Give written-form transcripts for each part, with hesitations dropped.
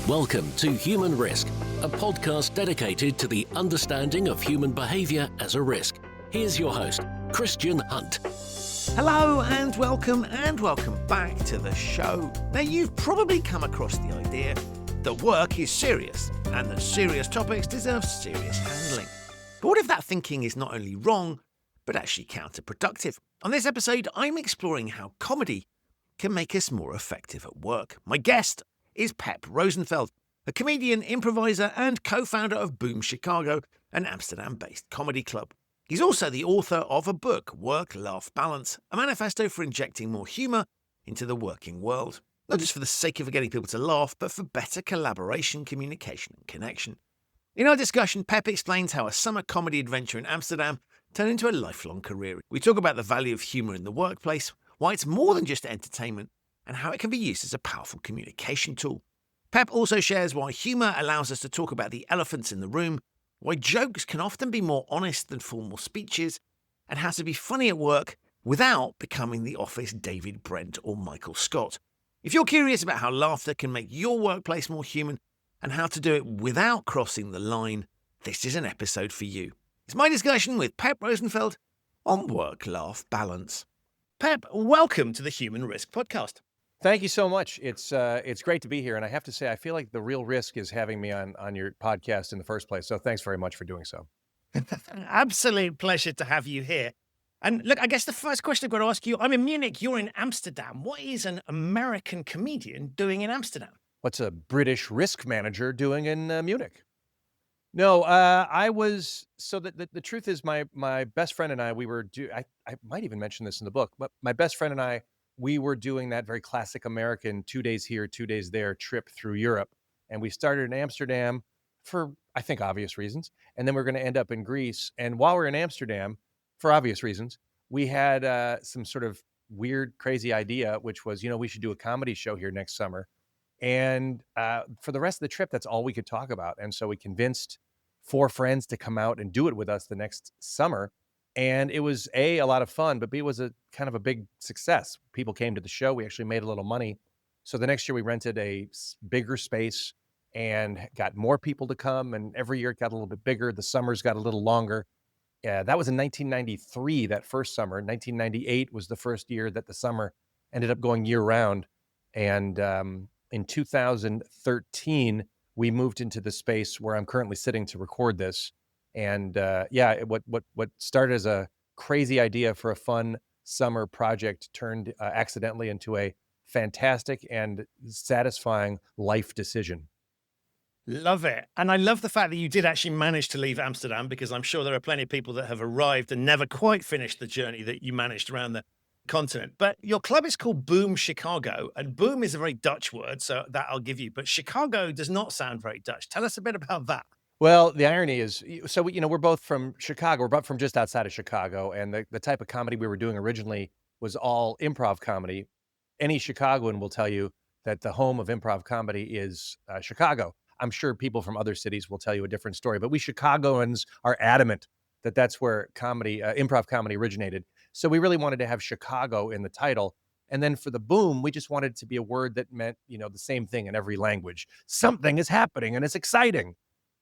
Welcome to Human Risk, a podcast dedicated to the understanding of human behaviour as a risk. Here's your host, Christian Hunt. Hello and welcome back to the show. Now, you've probably come across the idea that work is serious and that serious topics deserve serious handling. But what if that thinking is not only wrong, but actually counterproductive? On this episode, I'm exploring how comedy can make us more effective at work. My guest is Pep Rosenfeld, a comedian, improviser, and co-founder of Boom Chicago, an Amsterdam-based comedy club. He's also the author of a book, Work-Laugh Balance, a manifesto for injecting more humour into the working world. Not just for the sake of getting people to laugh, but for better collaboration, communication, and connection. In our discussion, Pep explains how a summer comedy adventure in Amsterdam turned into a lifelong career. We talk about the value of humour in the workplace, why it's more than just entertainment, and how it can be used as a powerful communication tool. Pep also shares why humour allows us to talk about the elephants in the room, why jokes can often be more honest than formal speeches, and how to be funny at work without becoming the office David Brent or Michael Scott. If you're curious about how laughter can make your workplace more human and how to do it without crossing the line, this is an episode for you. It's my discussion with Pep Rosenfeld on work-laugh balance. Pep, welcome to the Human Risk Podcast. Thank you so much. It's great to be here. And I have to say, I feel like the real risk is having me on your podcast in the first place. So thanks very much for doing so. Absolute pleasure to have you here. And look, I guess the first question I've got to ask you, I'm in Munich, you're in Amsterdam. What is an American comedian doing in Amsterdam? What's a British risk manager doing in Munich? No, the truth is my best friend and I, I might even mention this in the book, but my best friend and I, we were doing that very classic American 2 days here, 2 days there trip through Europe. And we started in Amsterdam for, I think, obvious reasons. And then we're going to end up in Greece. And while we're in Amsterdam, for obvious reasons, we had some sort of weird, crazy idea, which was, we should do a comedy show here next summer. And for the rest of the trip, that's all we could talk about. And so we convinced 4 friends to come out and do it with us the next summer. And it was A, lot of fun, but B, it was a kind of a big success. People came to the show. We actually made a little money. So the next year we rented a bigger space and got more people to come. And every year it got a little bit bigger. The summers got a little longer. Yeah, that was in 1993, that first summer. 1998 was the first year that the summer ended up going year round. And in 2013, we moved into the space where I'm currently sitting to record this. And what started as a crazy idea for a fun summer project turned accidentally into a fantastic and satisfying life decision. Love it. And I love the fact that you did actually manage to leave Amsterdam, because I'm sure there are plenty of people that have arrived and never quite finished the journey that you managed around the continent. But your club is called Boom Chicago, and boom is a very Dutch word, so that I'll give you. But Chicago does not sound very Dutch. Tell us a bit about that. Well, the irony is, so we're both from Chicago. We're both from just outside of Chicago, and the type of comedy we were doing originally was all improv comedy. Any Chicagoan will tell you that the home of improv comedy is Chicago. I'm sure people from other cities will tell you a different story, but we Chicagoans are adamant that that's where comedy, improv comedy originated. So we really wanted to have Chicago in the title. And then for the boom, we just wanted it to be a word that meant, the same thing in every language. Something is happening and it's exciting.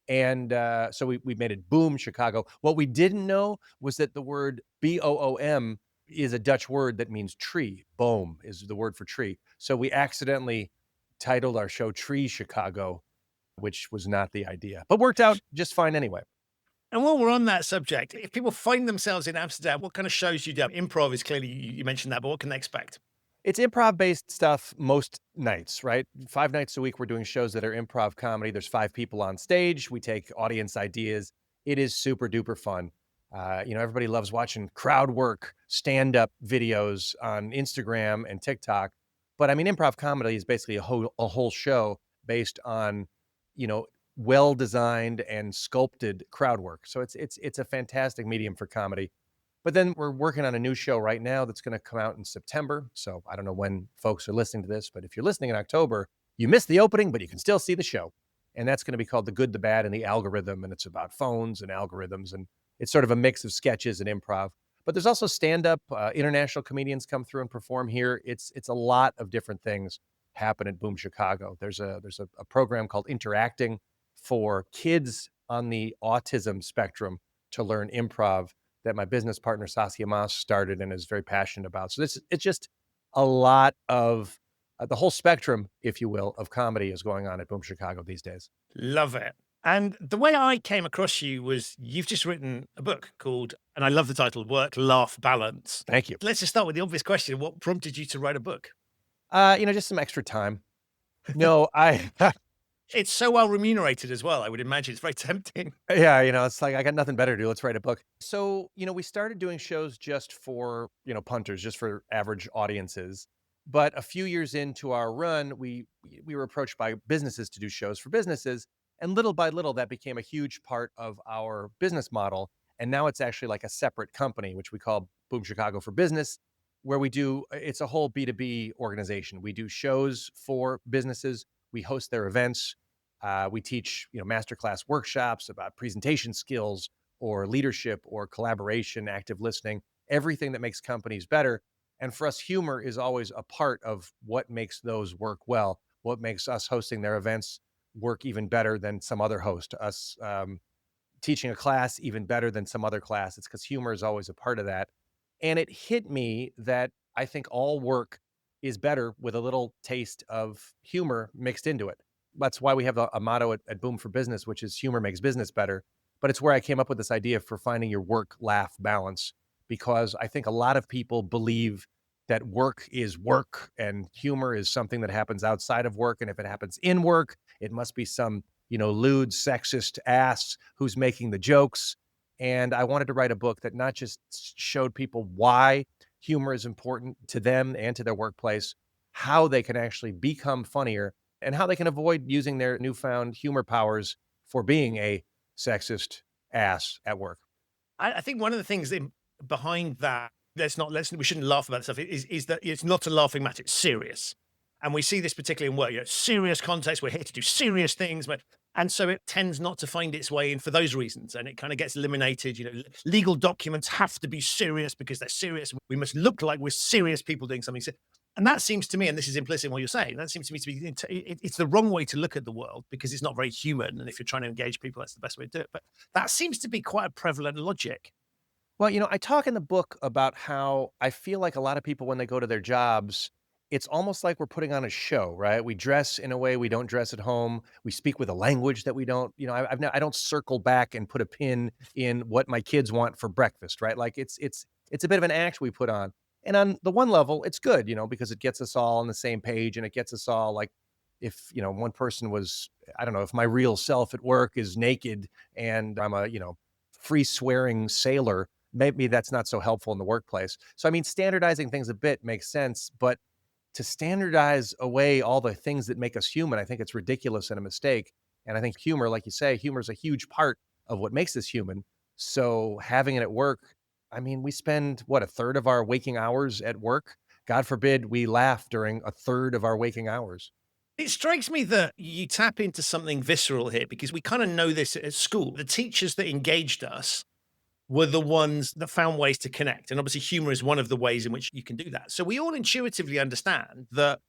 And so we made it Boom Chicago. What we didn't know was that the word BOOM is a Dutch word that means tree. Boom is the word for tree. So we accidentally titled our show Tree Chicago, which was not the idea, but worked out just fine anyway. And while we're on that subject, if people find themselves in Amsterdam, what kind of shows you do? Improv is clearly, you mentioned that, but what can they expect? It's improv-based stuff most nights, right? 5 nights a week, we're doing shows that are improv comedy. There's 5 people on stage. We take audience ideas. It is super duper fun. Everybody loves watching crowd work, stand-up videos on Instagram and TikTok. But I mean, improv comedy is basically a whole show based on, well-designed and sculpted crowd work. So it's a fantastic medium for comedy. But then we're working on a new show right now that's going to come out in September. So I don't know when folks are listening to this, but if you're listening in October, you missed the opening, but you can still see the show. And that's going to be called The Good, the Bad, and the Algorithm. And it's about phones and algorithms. And it's sort of a mix of sketches and improv. But there's also stand-up. International comedians come through and perform here. It's a lot of different things happen at Boom Chicago. There's a program called Interacting for kids on the autism spectrum to learn improv that my business partner Saskia Mas started and is very passionate about. So it's just a lot of the whole spectrum, if you will, of comedy is going on at Boom Chicago these days. Love it. And the way I came across you was you've just written a book called, and I love the title, Work, Laugh, Balance. Thank you. Let's just start with the obvious question. What prompted you to write a book? Just some extra time. No, It's so well remunerated as well. I would imagine it's very tempting. yeah, it's like I got nothing better to do. Let's write a book. So, we started doing shows just for, punters, just for average audiences. But a few years into our run, we were approached by businesses to do shows for businesses. And little by little, that became a huge part of our business model. And now it's actually like a separate company, which we call Boom Chicago for Business, where it's a whole B2B organization. We do shows for businesses. We host their events. We teach, masterclass workshops about presentation skills or leadership or collaboration, active listening, everything that makes companies better. And for us, humor is always a part of what makes those work well, what makes us hosting their events work even better than some other host, us teaching a class even better than some other class. It's because humor is always a part of that. And it hit me that I think all work is better with a little taste of humor mixed into it. That's why we have a motto at Boom for Business, which is humor makes business better. But it's where I came up with this idea for finding your work-laugh balance, because I think a lot of people believe that work is work and humor is something that happens outside of work. And if it happens in work, it must be some, lewd, sexist ass who's making the jokes. And I wanted to write a book that not just showed people why humor is important to them and to their workplace, how they can actually become funnier, and how they can avoid using their newfound humor powers for being a sexist ass at work. I think one of the things behind that, we shouldn't laugh about stuff, is that it's not a laughing matter, it's serious. And we see this particularly in work, serious context, we're here to do serious things. And so it tends not to find its way in for those reasons. And it kind of gets eliminated. Legal documents have to be serious because they're serious. We must look like we're serious people doing something. And that seems to me, and this is implicit in what you're saying, that seems to me to be, it's the wrong way to look at the world because it's not very human. And if you're trying to engage people, that's the best way to do it. But that seems to be quite a prevalent logic. Well, I talk in the book about how I feel like a lot of people, when they go to their jobs, it's almost like we're putting on a show, right? We dress in a way we don't dress at home. We speak with a language that we don't, I don't circle back and put a pin in what my kids want for breakfast, right? Like it's a bit of an act we put on. And on the one level, it's good, because it gets us all on the same page, and it gets us all like, if, one person was, I don't know, if my real self at work is naked and I'm a, free swearing sailor, maybe that's not so helpful in the workplace. So, I mean, standardizing things a bit makes sense, but to standardize away all the things that make us human, I think it's ridiculous and a mistake. And I think humor, like you say, humor is a huge part of what makes us human. So having it at work, I mean, we spend, a third of our waking hours at work? God forbid we laugh during a third of our waking hours. It strikes me that you tap into something visceral here because we kind of know this at school. The teachers that engaged us were the ones that found ways to connect. And obviously humor is one of the ways in which you can do that. So we all intuitively understand that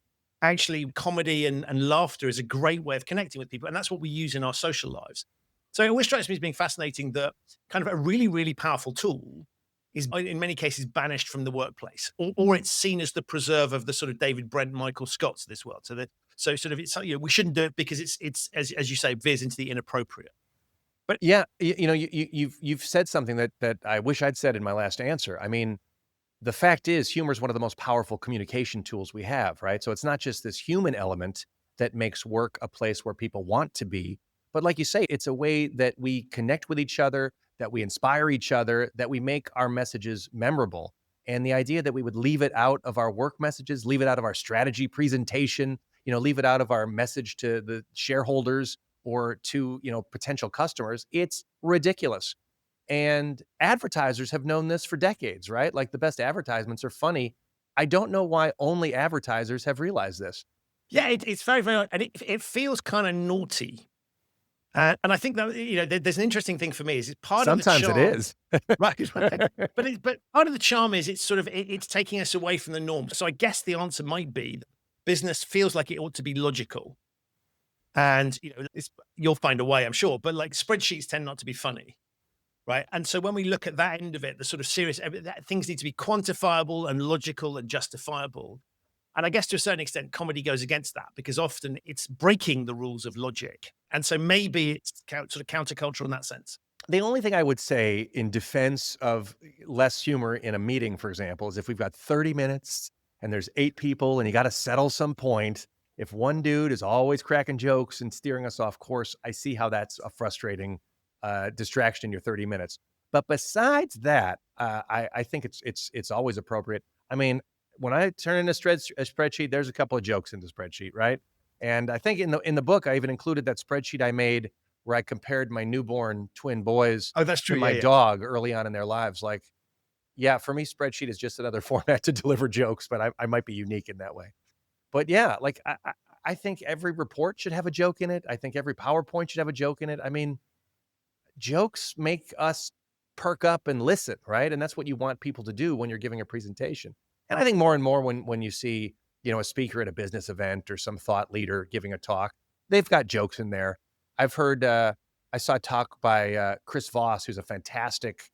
actually comedy and laughter is a great way of connecting with people. And that's what we use in our social lives. So it always strikes me as being fascinating that kind of a really, really powerful tool is in many cases banished from the workplace, or it's seen as the preserve of the sort of David Brent, Michael Scotts of this world. So sort of it's, we shouldn't do it because it's as you say, veers into the inappropriate. But yeah, you've said something that I wish I'd said in my last answer. I mean, the fact is, humor is one of the most powerful communication tools we have, right? So it's not just this human element that makes work a place where people want to be, but like you say, it's a way that we connect with each other, that we inspire each other, that we make our messages memorable. And the idea that we would leave it out of our work messages, leave it out of our strategy presentation, leave it out of our message to the shareholders or to, potential customers, it's ridiculous. And advertisers have known this for decades, right? Like the best advertisements are funny. I don't know why only advertisers have realized this. Yeah, it's very, very, and it feels kind of naughty. And I think that, there's an interesting thing for me is it's part Sometimes of the charm. it is. Right. But part of the charm is it's sort of, it's taking us away from the norm. So I guess the answer might be business feels like it ought to be logical. And, you'll find a way, I'm sure, but like spreadsheets tend not to be funny. Right. And so when we look at that end of it, the sort of serious, things need to be quantifiable and logical and justifiable. And I guess to a certain extent, comedy goes against that because often it's breaking the rules of logic. And so maybe it's sort of countercultural in that sense. The only thing I would say in defense of less humor in a meeting, for example, is if we've got 30 minutes and there's 8 people and you got to settle some point, if one dude is always cracking jokes and steering us off course, I see how that's a frustrating distraction in your 30 minutes. But besides that, I think it's always appropriate. I mean, when I turn in a spreadsheet, there's a couple of jokes in the spreadsheet, right? And I think in the book, I even included that spreadsheet I made where I compared my newborn twin boys Oh, that's to true. my Yeah. dog early on in their lives. Like, yeah, for me, spreadsheet is just another format to deliver jokes, but I might be unique in that way. But yeah, like I think every report should have a joke in it. I think every PowerPoint should have a joke in it. I mean, jokes make us perk up and listen, right? And that's what you want people to do when you're giving a presentation. And I think more and more when you see, a speaker at a business event or some thought leader giving a talk, they've got jokes in there. I've heard, I saw a talk by Chris Voss, who's a fantastic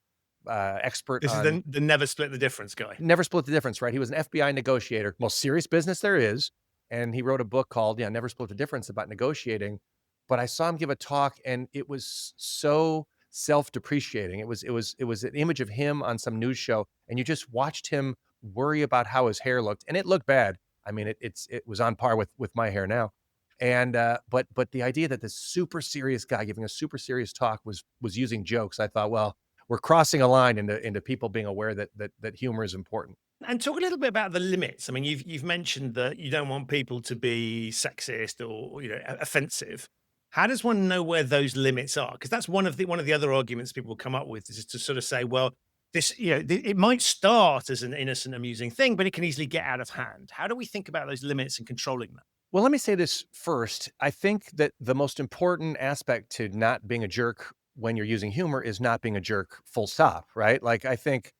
expert This is on the never split the difference guy. Never Split the Difference, right? He was an FBI negotiator, most serious business there is. And he wrote a book called, Never Split the Difference about negotiating. But I saw him give a talk and it was so self-depreciating. It was an image of him on some news show. And you just watched him worry about how his hair looked. And it looked bad. I mean, it was on par with my hair now. And but the idea that this super serious guy giving a super serious talk was using jokes, I thought, well, we're crossing a line into people being aware that humor is important. And talk a little bit about the limits. I mean, you've mentioned that you don't want people to be sexist or offensive. How does one know where those limits are? Because that's one of the other arguments people will come up with is to sort of say, well, this it might start as an innocent, amusing thing, but it can easily get out of hand. How do we think about those limits and controlling them? Well, let me say this first. I think that the most important aspect to not being a jerk when you're using humor is not being a jerk, full stop, right? Like, I think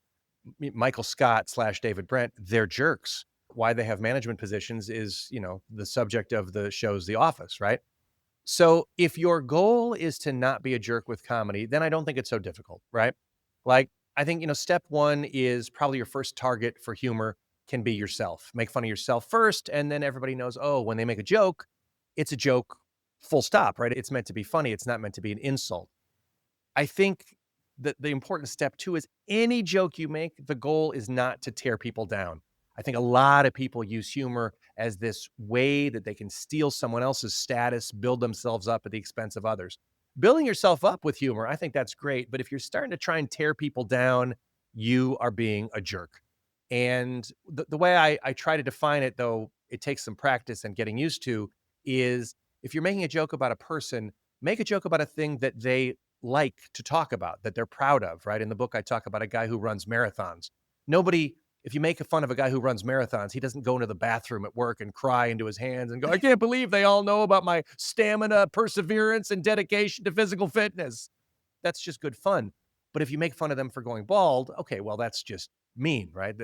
Michael Scott / David Brent, they're jerks. Why they have management positions is, the subject of the show's The Office, right? So if your goal is to not be a jerk with comedy, then I don't think it's so difficult, right? Like, I think, step one is probably your first target for humor can be yourself. Make fun of yourself first, and then everybody knows, oh, when they make a joke, it's a joke, full stop, right? It's meant to be funny. It's not meant to be an insult. I think that the important step too is any joke you make, the goal is not to tear people down. I think a lot of people use humor as this way that they can steal someone else's status, build themselves up at the expense of others. Building yourself up with humor, I think that's great. But if you're starting to try and tear people down, you are being a jerk. And the way I try to define it, though, it takes some practice and getting used to, is if you're making a joke about a person, make a joke about a thing that they like to talk about, that they're proud of, right? In the book, I talk about a guy who runs marathons. If you make fun of a guy who runs marathons, he doesn't go into the bathroom at work and cry into his hands and go, I can't believe they all know about my stamina, perseverance, and dedication to physical fitness. That's just good fun. But if you make fun of them for going bald, okay, well, that's just mean, right?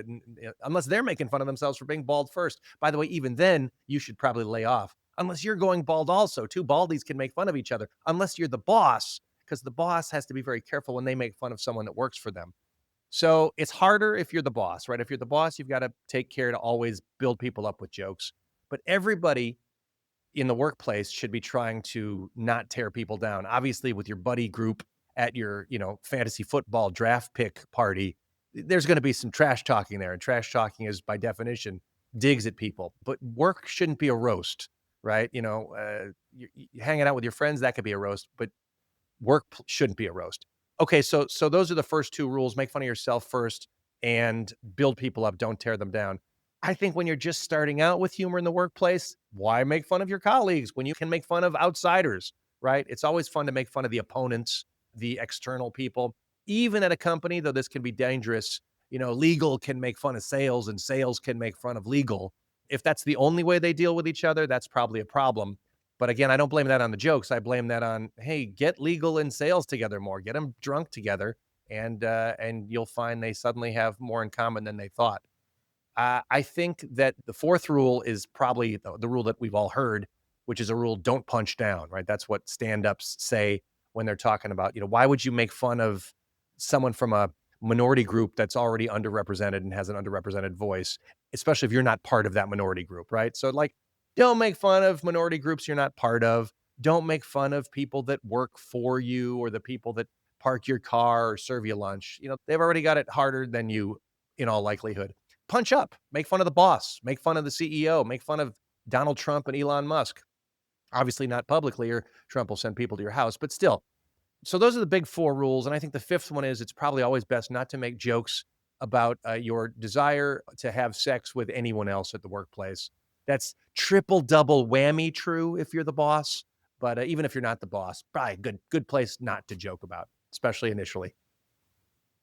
Unless they're making fun of themselves for being bald first. By the way, even then, you should probably lay off. Unless you're going bald also. Two baldies can make fun of each other. Unless you're the boss, because the boss has to be very careful when they make fun of someone that works for them. So it's harder if you're the boss, right? If you're the boss, you've got to take care to always build people up with jokes. But everybody in the workplace should be trying to not tear people down. Obviously, with your buddy group at your, fantasy football draft pick party, there's going to be some trash talking there. And trash talking is, by definition, digs at people. But work shouldn't be a roast, right? You're hanging out with your friends, that could be a roast. But work shouldn't be a roast. Okay, so those are the first 2 rules. Make fun of yourself first and build people up. Don't tear them down. I think when you're just starting out with humor in the workplace, why make fun of your colleagues when you can make fun of outsiders, right? It's always fun to make fun of the opponents, the external people. Even at a company, though this can be dangerous, legal can make fun of sales and sales can make fun of legal. If that's the only way they deal with each other, that's probably a problem. But again, I don't blame that on the jokes. I blame that on, hey, get legal and sales together more. Get them drunk together, and you'll find they suddenly have more in common than they thought. I think that the fourth rule is probably the rule that we've all heard, which is a rule: don't punch down. Right? That's what stand-ups say when they're talking about, why would you make fun of someone from a minority group that's already underrepresented and has an underrepresented voice, especially if you're not part of that minority group, right? So like, don't make fun of minority groups you're not part of. Don't make fun of people that work for you or the people that park your car or serve you lunch. They've already got it harder than you in all likelihood. Punch up, make fun of the boss, make fun of the CEO, make fun of Donald Trump and Elon Musk. Obviously not publicly, or Trump will send people to your house, but still. So those are the big four rules. And I think the fifth one is it's probably always best not to make jokes about your desire to have sex with anyone else at the workplace. That's triple double whammy true if you're the boss. But even if you're not the boss, probably a good place not to joke about, especially initially.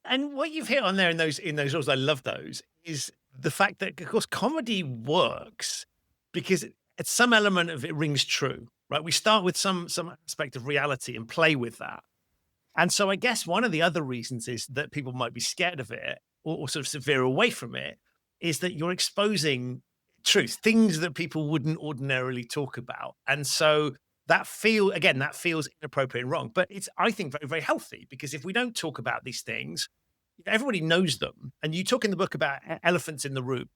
And what you've hit on there in those rules, I love those, is the fact that, of course, comedy works because at some element of it rings true, right? We start with some aspect of reality and play with that. And so I guess one of the other reasons is that people might be scared of it or sort of veer away from it is that you're exposing truth, things that people wouldn't ordinarily talk about. And so that feels inappropriate and wrong, but it's, I think, very, very healthy, because if we don't talk about these things, everybody knows them. And you talk in the book about elephants in the room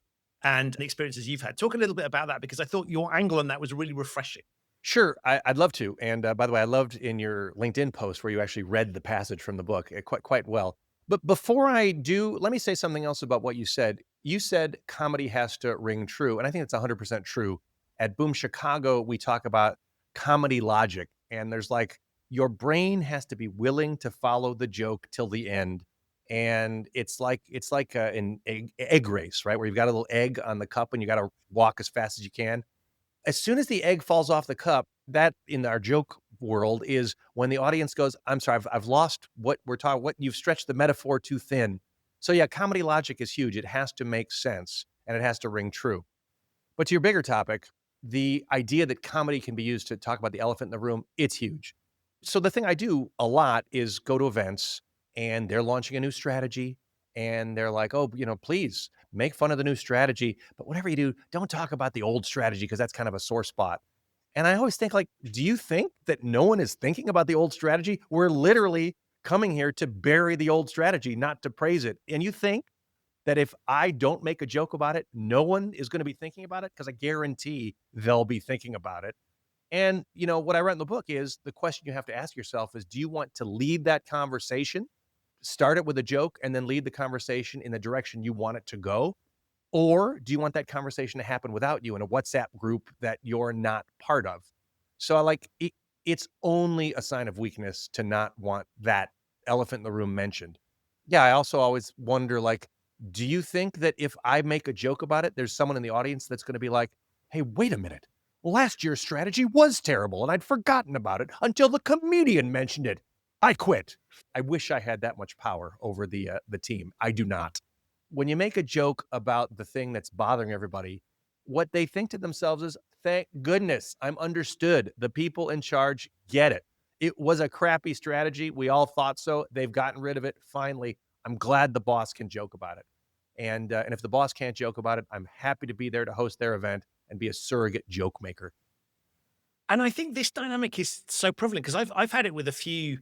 and the experiences you've had. Talk a little bit about that, because I thought your angle on that was really refreshing. Sure, I'd love to. And by the way, I loved in your LinkedIn post where you actually read the passage from the book quite well. But before I do, let me say something else about what you said. You said comedy has to ring true, and I think it's 100% true. At Boom Chicago, we talk about comedy logic, and there's like, your brain has to be willing to follow the joke till the end. And it's like an egg race, right? Where you've got a little egg on the cup and you got to walk as fast as you can. As soon as the egg falls off the cup, that in our joke world is when the audience goes, I'm sorry, I've lost what we're talking, what you've stretched the metaphor too thin. So yeah, comedy logic is huge. It has to make sense and it has to ring true. But to your bigger topic, the idea that comedy can be used to talk about the elephant in the room, it's huge. So the thing I do a lot is go to events and they're launching a new strategy and they're like, oh, please make fun of the new strategy. But whatever you do, don't talk about the old strategy because that's kind of a sore spot. And I always think, like, do you think that no one is thinking about the old strategy? We're literally coming here to bury the old strategy, not to praise it. And you think that if I don't make a joke about it, no one is going to be thinking about it? Because I guarantee they'll be thinking about it. And, what I write in the book is the question you have to ask yourself is, do you want to lead that conversation? Start it with a joke and then lead the conversation in the direction you want it to go? Or do you want that conversation to happen without you in a WhatsApp group that you're not part of? So I like it, it's only a sign of weakness to not want that elephant in the room mentioned. Yeah, I also always wonder, like, do you think that if I make a joke about it, there's someone in the audience that's going to be like, hey, wait a minute. Last year's strategy was terrible and I'd forgotten about it until the comedian mentioned it. I quit. I wish I had that much power over the team. I do not. When you make a joke about the thing that's bothering everybody, what they think to themselves is, thank goodness I'm understood. The people in charge get it. It was a crappy strategy. We all thought so. They've gotten rid of it. Finally, I'm glad the boss can joke about it. And if the boss can't joke about it, I'm happy to be there to host their event and be a surrogate joke maker. And I think this dynamic is so prevalent because I've had it with a few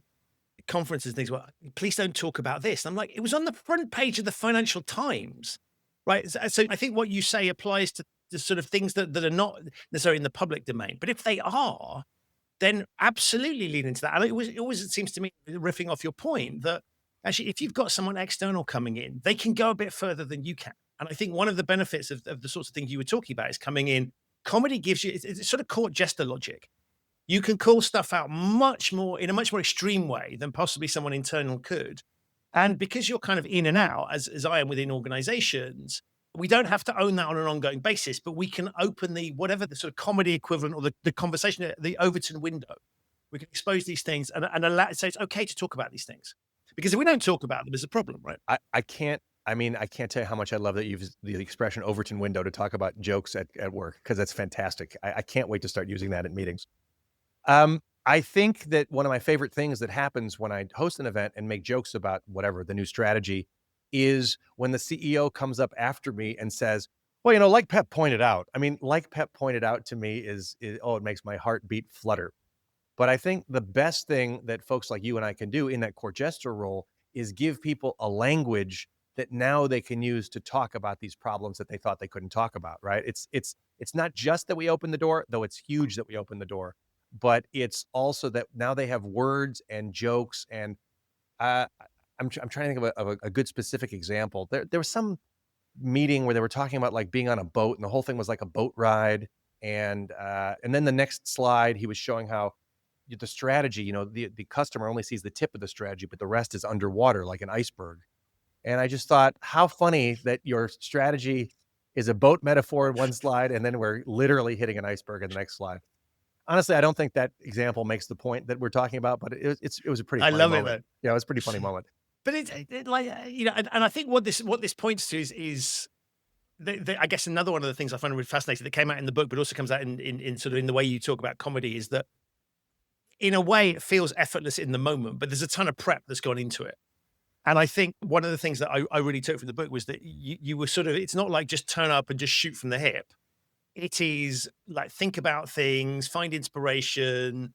conferences and things. Well, please don't talk about this. And I'm like, it was on the front page of the Financial Times, right? So I think what you say applies to the sort of things that are not necessarily in the public domain. But if they are, then absolutely lean into that. And it always seems to me, riffing off your point, that actually, if you've got someone external coming in, they can go a bit further than you can. And I think one of the benefits of the sorts of things you were talking about is coming in. Comedy gives you, it's sort of court jester logic. You can call stuff out in a much more extreme way than possibly someone internal could. And because you're kind of in and out, as I am within organizations, we don't have to own that on an ongoing basis, but we can open whatever the sort of comedy equivalent or the conversation, the Overton window. We can expose these things and say it's okay to talk about these things. Because if we don't talk about them, there's a problem, right? I can't tell you how much I love that you use the expression Overton window to talk about jokes at work, because that's fantastic. I can't wait to start using that at meetings. I think that one of my favorite things that happens when I host an event and make jokes about whatever the new strategy is when the CEO comes up after me and says, well, you know, like Pep pointed out. I mean, like Pep pointed out to me is oh, it makes my heartbeat flutter. But I think the best thing that folks like you and I can do in that court jester role is give people a language that now they can use to talk about these problems that they thought they couldn't talk about, right? It's not just that we open the door, though it's huge that we open the door, but it's also that now they have words and jokes. And uh, I'm trying to think of a good specific example. There was some meeting where they were talking about like being on a boat, and the whole thing was like a boat ride. And then the next slide, he was showing how the strategy, you know, the customer only sees the tip of the strategy, but the rest is underwater like an iceberg. And I just thought, how funny that your strategy is a boat metaphor in one slide, and then we're literally hitting an iceberg in the next slide. Honestly, I don't think that example makes the point that we're talking about, but it was a pretty funny moment. it, though. Yeah, it was a pretty funny moment. But it like, you know, and I think what this points to is I guess another one of the things I find really fascinating that came out in the book, but also comes out in sort of in the way you talk about comedy, is that in a way it feels effortless in the moment, but there's a ton of prep that's gone into it. And I think one of the things that I really took from the book was that you were sort of, it's not like just turn up and just shoot from the hip. It is like, think about things, find inspiration,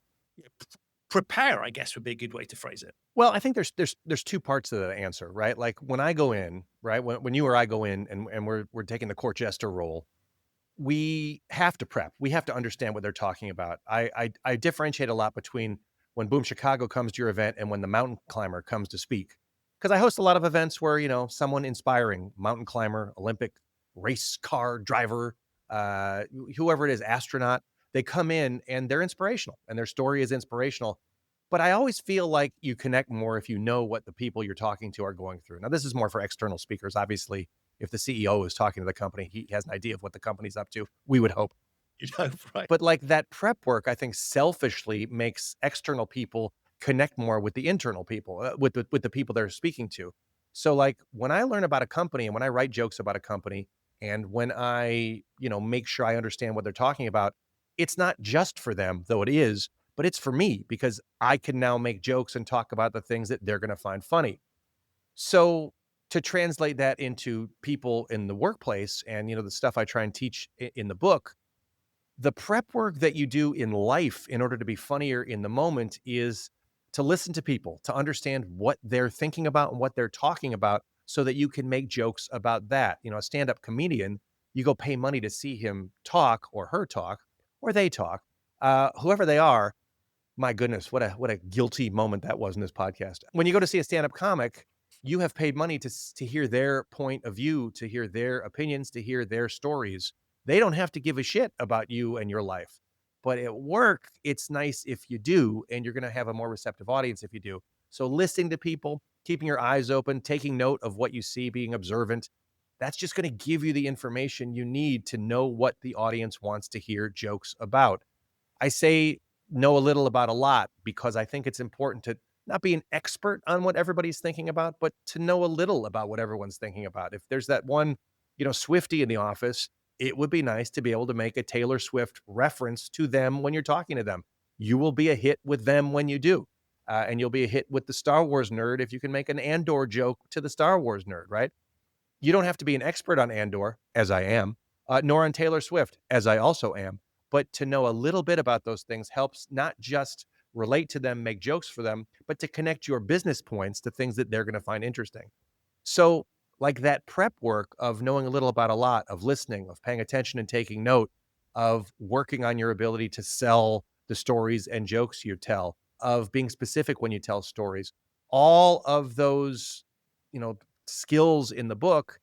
prepare, I guess would be a good way to phrase it. Well, I think there's two parts to the answer, right? Like when I go in, right? When you or I go in and we're taking the court jester role, we have to prep. We have to understand what they're talking about. I differentiate a lot between when Boom Chicago comes to your event and when the mountain climber comes to speak. Because I host a lot of events where, you know, someone inspiring, mountain climber, Olympic race car driver, whoever it is, astronaut, they come in and they're inspirational and their story is inspirational. But I always feel like you connect more if you know what the people you're talking to are going through. Now, this is more for external speakers. Obviously, if the CEO is talking to the company, he has an idea of what the company's up to. We would hope. You know, right. But like that prep work, I think selfishly makes external people connect more with the internal people, with the people they're speaking to. So like when I learn about a company and when I write jokes about a company and when I, you know, make sure I understand what they're talking about, it's not just for them, though it is, but it's for me because I can now make jokes and talk about the things that they're going to find funny. So to translate that into people in the workplace and, you know, the stuff I try and teach in the book, the prep work that you do in life in order to be funnier in the moment is to listen to people, to understand what they're thinking about and what they're talking about so that you can make jokes about that. You know, a stand-up comedian, you go pay money to see him talk or her talk or they talk, whoever they are. My goodness, what a guilty moment that was in this podcast. When you go to see a stand-up comic, you have paid money to hear their point of view, to hear their opinions, to hear their stories. They don't have to give a shit about you and your life. But at work, it's nice if you do, and you're going to have a more receptive audience if you do. So listening to people, keeping your eyes open, taking note of what you see, being observant, that's just going to give you the information you need to know what the audience wants to hear jokes about. I say know a little about a lot because I think it's important to not be an expert on what everybody's thinking about, but to know a little about what everyone's thinking about. If there's that one, you know, Swiftie in the office, it would be nice to be able to make a Taylor Swift reference to them when you're talking to them. You will be a hit with them when you do. And you'll be a hit with the Star Wars nerd if you can make an Andor joke to the Star Wars nerd, right? You don't have to be an expert on Andor, as I am, nor on Taylor Swift, as I also am. But to know a little bit about those things helps not just relate to them, make jokes for them, but to connect your business points to things that they're going to find interesting. So like that prep work of knowing a little about a lot, of listening, of paying attention and taking note, of working on your ability to sell the stories and jokes you tell, of being specific when you tell stories, all of those, you know, skills in the book,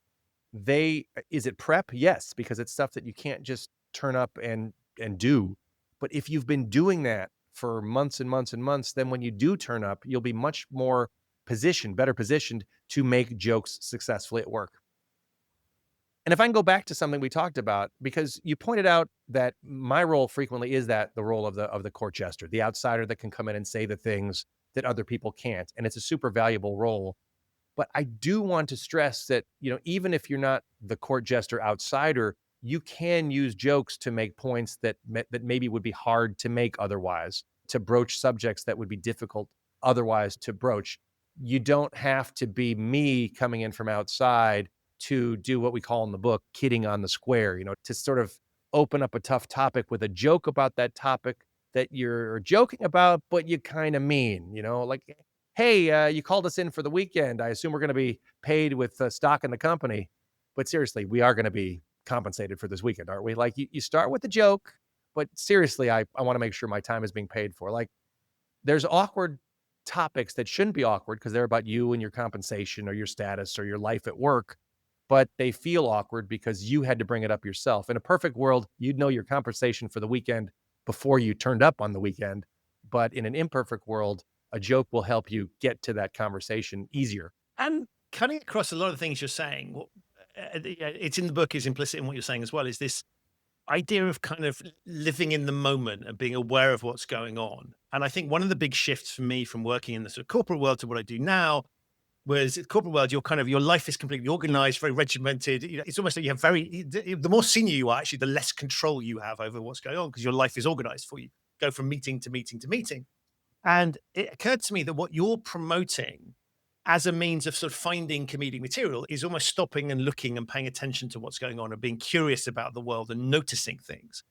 is it prep? Yes, because it's stuff that you can't just turn up and do. But if you've been doing that for months and months and months, then when you do turn up, you'll be much more better positioned to make jokes successfully at work. And if I can go back to something we talked about, because you pointed out that my role frequently is that the role of the court jester, the outsider that can come in and say the things that other people can't. And it's a super valuable role. But I do want to stress that, you know, even if you're not the court jester outsider, you can use jokes to make points that maybe would be hard to make otherwise, to broach subjects that would be difficult otherwise to broach. you don't have to be me coming in from outside to do what we call in the book kidding on the square, to sort of open up a tough topic with a joke about that topic that you're joking about, but you kind of mean, like, hey, you called us in for the weekend. I assume we're going to be paid with stock in the company. But seriously, we are going to be compensated for this weekend, aren't we? Like you start with the joke, but seriously, I want to make sure my time is being paid for. Like there's awkward topics that shouldn't be awkward because they're about you and your compensation or your status or your life at work, but they feel awkward because you had to bring it up yourself. In a perfect world, you'd know your compensation for the weekend before you turned up on the weekend. But in an imperfect world, a joke will help you get to that conversation easier. And cutting across a lot of the things you're saying, it's in the book, is implicit in what you're saying as well, is this idea of kind of living in the moment and being aware of what's going on. And I think one of the big shifts for me from working in the sort of corporate world to what I do now was in the corporate world, your life is completely organized, very regimented. It's almost like you have the more senior you are, actually, the less control you have over what's going on because your life is organized for you. Go from meeting to meeting to meeting. And it occurred to me that what you're promoting as a means of sort of finding comedic material is almost stopping and looking and paying attention to what's going on and being curious about the world and noticing things.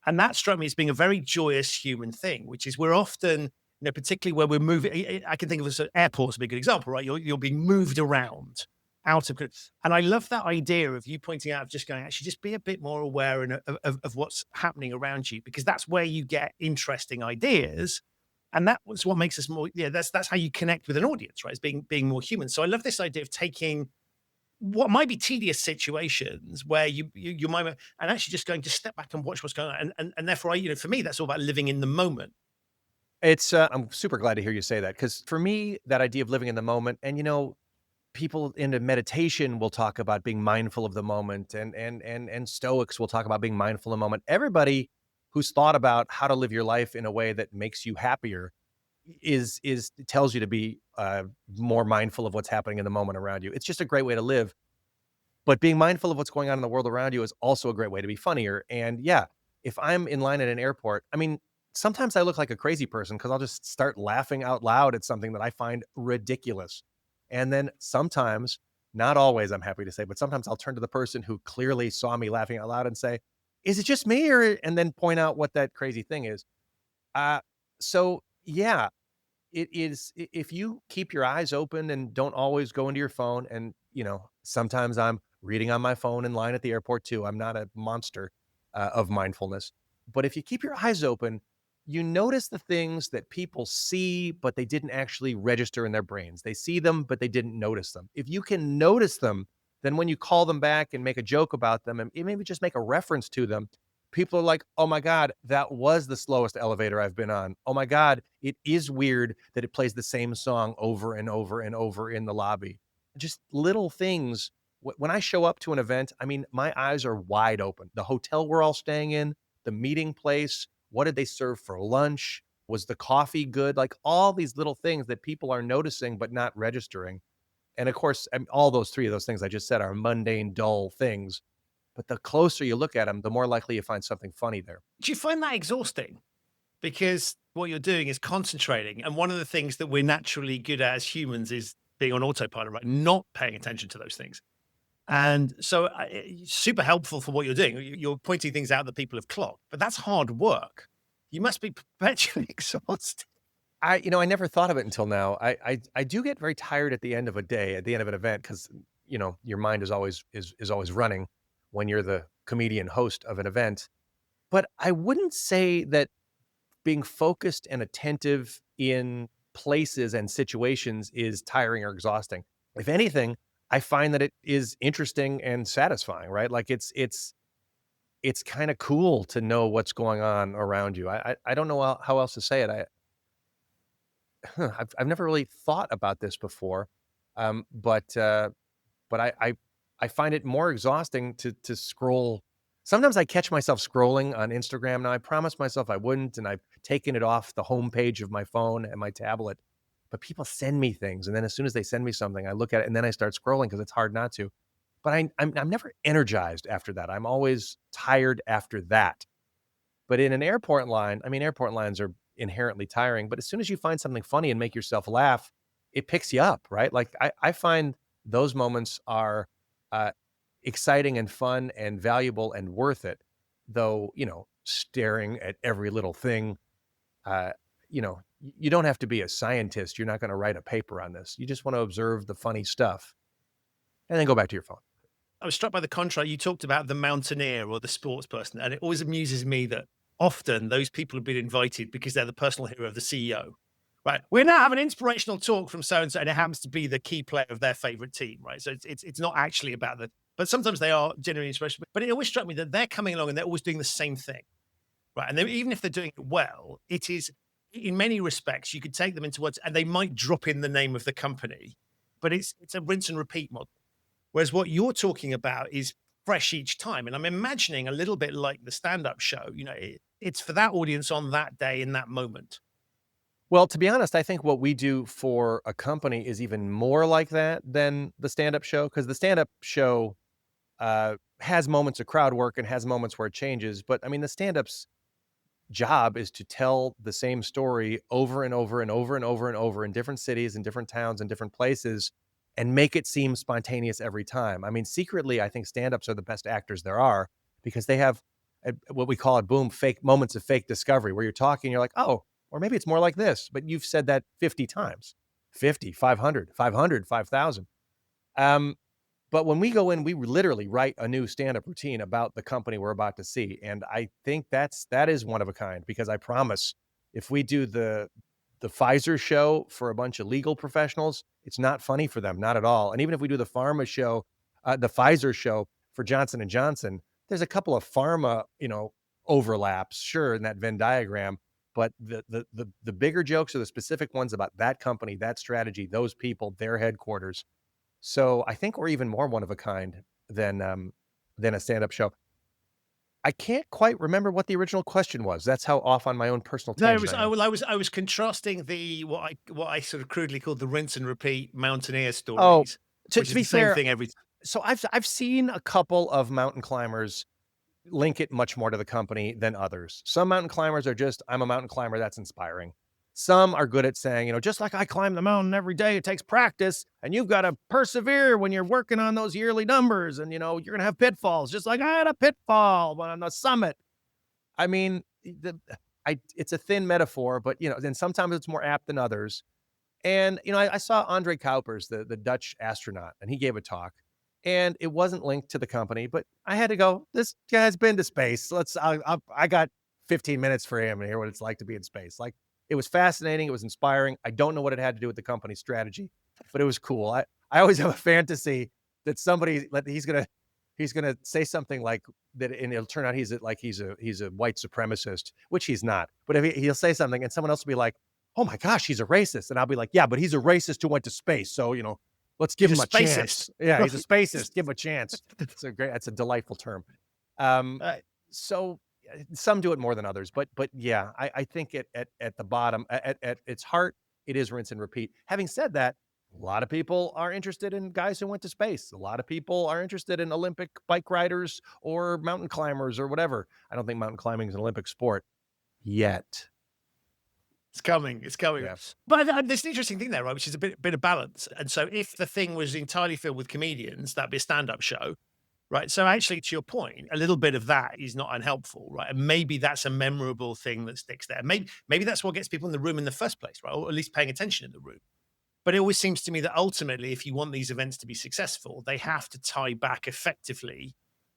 And that struck me as being a very joyous human thing, which is we're often, particularly where we're moving. I can think of airports as a good example, right? You're being moved around out of, and I love that idea of you pointing out of just going, actually, just be a bit more aware of what's happening around you, because that's where you get interesting ideas. And that was what makes us more, that's how you connect with an audience, right? It's being more human. So I love this idea of taking what might be tedious situations where you might, and actually just going to step back and watch what's going on. And therefore, for me, that's all about living in the moment. It's I'm super glad to hear you say that, because for me, that idea of living in the moment, and people into meditation will talk about being mindful of the moment, and Stoics will talk about being mindful of the moment. Everybody who's thought about how to live your life in a way that makes you happier is tells you to be more mindful of what's happening in the moment around you. It's just a great way to live. But being mindful of what's going on in the world around you is also a great way to be funnier. And yeah, if I'm in line at an airport, I mean, sometimes I look like a crazy person because I'll just start laughing out loud at something that I find ridiculous. And then sometimes, not always, I'm happy to say, but sometimes I'll turn to the person who clearly saw me laughing out loud and say, is it just me? And then point out what that crazy thing is. So yeah, it is. If you keep your eyes open and don't always go into your phone, and sometimes I'm reading on my phone in line at the airport too. I'm not a monster of mindfulness, but if you keep your eyes open, you notice the things that people see, but they didn't actually register in their brains. They see them, but they didn't notice them. If you can notice them, then when you call them back and make a joke about them and maybe just make a reference to them, people are like, oh my God, that was the slowest elevator I've been on. Oh my God, it is weird that it plays the same song over and over and over in the lobby. Just little things. When I show up to an event, I mean, my eyes are wide open. The hotel we're all staying in, the meeting place, what did they serve for lunch? Was the coffee good? Like all these little things that people are noticing but not registering. And of course, all those three of those things I just said are mundane, dull things. But the closer you look at them, the more likely you find something funny there. Do you find that exhausting? Because what you're doing is concentrating. And one of the things that we're naturally good at as humans is being on autopilot, right? Not paying attention to those things. And so super helpful for what you're doing. You're pointing things out that people have clocked, but that's hard work. You must be perpetually exhausted. I never thought of it until now. I do get very tired at the end of a day, at the end of an event, because your mind is always running when you're the comedian host of an event. But I wouldn't say that being focused and attentive in places and situations is tiring or exhausting. If anything, I find that it is interesting and satisfying, right? Like it's kind of cool to know what's going on around you. I don't know how else to say it. I've never really thought about this before, but I find it more exhausting to scroll. Sometimes I catch myself scrolling on Instagram. Now I promised myself I wouldn't, and I've taken it off the homepage of my phone and my tablet. But people send me things, and then as soon as they send me something, I look at it and then I start scrolling because it's hard not to. But I'm never energized after that. I'm always tired after that. But in an airport line, I mean, airport lines are inherently tiring. But as soon as you find something funny and make yourself laugh, it picks you up, right? Like I find those moments are uh, exciting and fun and valuable and worth it. Though, staring at every little thing, uh, you don't have to be a scientist. You're not going to write a paper on this. You just want to observe the funny stuff and then go back to your phone. I was struck by the contrast. You talked about the mountaineer or the sports person, and it always amuses me that often those people have been invited because they're the personal hero of the CEO. Right, we're now having an inspirational talk from so and so, and it happens to be the key player of their favorite team. Right, so it's not actually about the, but sometimes they are genuinely inspirational. But it always struck me that they're coming along and they're always doing the same thing. Right, and even if they're doing it well, it is in many respects you could take them into words, and they might drop in the name of the company, but it's a rinse and repeat model. Whereas what you're talking about is fresh each time. And I'm imagining a little bit like the stand-up show, it's for that audience on that day in that moment. Well, to be honest, I think what we do for a company is even more like that than the stand-up show, because the stand-up show has moments of crowd work and has moments where it changes. But I mean, the stand-up's job is to tell the same story over and over and over and over and over in different cities and different towns and different places and make it seem spontaneous every time. I mean, secretly, I think stand-ups are the best actors there are because they have what we call fake moments of fake discovery where you're talking, you're like, oh, or maybe it's more like this, but you've said that 50 times, 50, 500, 500, 5,000. But when we go in, we literally write a new stand-up routine about the company we're about to see. And I think that is one of a kind, because I promise if we do the Pfizer show for a bunch of legal professionals, it's not funny for them, not at all. And even if we do the pharma show, the Pfizer show for Johnson & Johnson, there's a couple of pharma, overlaps, sure, in that Venn diagram. But the bigger jokes are the specific ones about that company, that strategy, those people, their headquarters. So I think we're even more one of a kind than a stand-up show. I can't quite remember what the original question was. That's how off on my own personal No, tangent I was contrasting the what I sort of crudely called the rinse and repeat mountaineer Oh, stories. to be fair, thing every. so I've seen a couple of mountain climbers link it much more to the company than others. Some mountain climbers are just, I'm a mountain climber, that's inspiring. Some are good at saying, just like I climb the mountain every day, it takes practice, and you've got to persevere when you're working on those yearly numbers, and you're going to have pitfalls, just like I had a pitfall on the summit. I mean, it's a thin metaphor, but then sometimes it's more apt than others. And I saw Andre Kuipers, the Dutch astronaut, and he gave a talk, and it wasn't linked to the company, but I had to go, this guy's been to space. I got 15 minutes for him and hear what it's like to be in space. Like, it was fascinating. It was inspiring. I don't know what it had to do with the company's strategy, but it was cool. I always have a fantasy that he's gonna say something like that, and it'll turn out he's a white supremacist, which he's not. But if he'll say something, and someone else will be like, "Oh my gosh, he's a racist," and I'll be like, "Yeah, but he's a racist who went to space, so let's give him a chance." Yeah, he's a spacist. Give him a chance. That's a delightful term. So some do it more than others, but yeah, I think at the bottom, at its heart, it is rinse and repeat. Having said that, a lot of people are interested in guys who went to space. A lot of people are interested in Olympic bike riders or mountain climbers or whatever. I don't think mountain climbing is an Olympic sport yet. It's coming. Yes. But there's an interesting thing there, right? Which is a bit of balance. And so if the thing was entirely filled with comedians, that'd be a stand-up show. Right. So actually, to your point, a little bit of that is not unhelpful, right? And maybe that's a memorable thing that sticks there. Maybe that's what gets people in the room in the first place, right? Or at least paying attention in the room. But it always seems to me that ultimately, if you want these events to be successful, they have to tie back effectively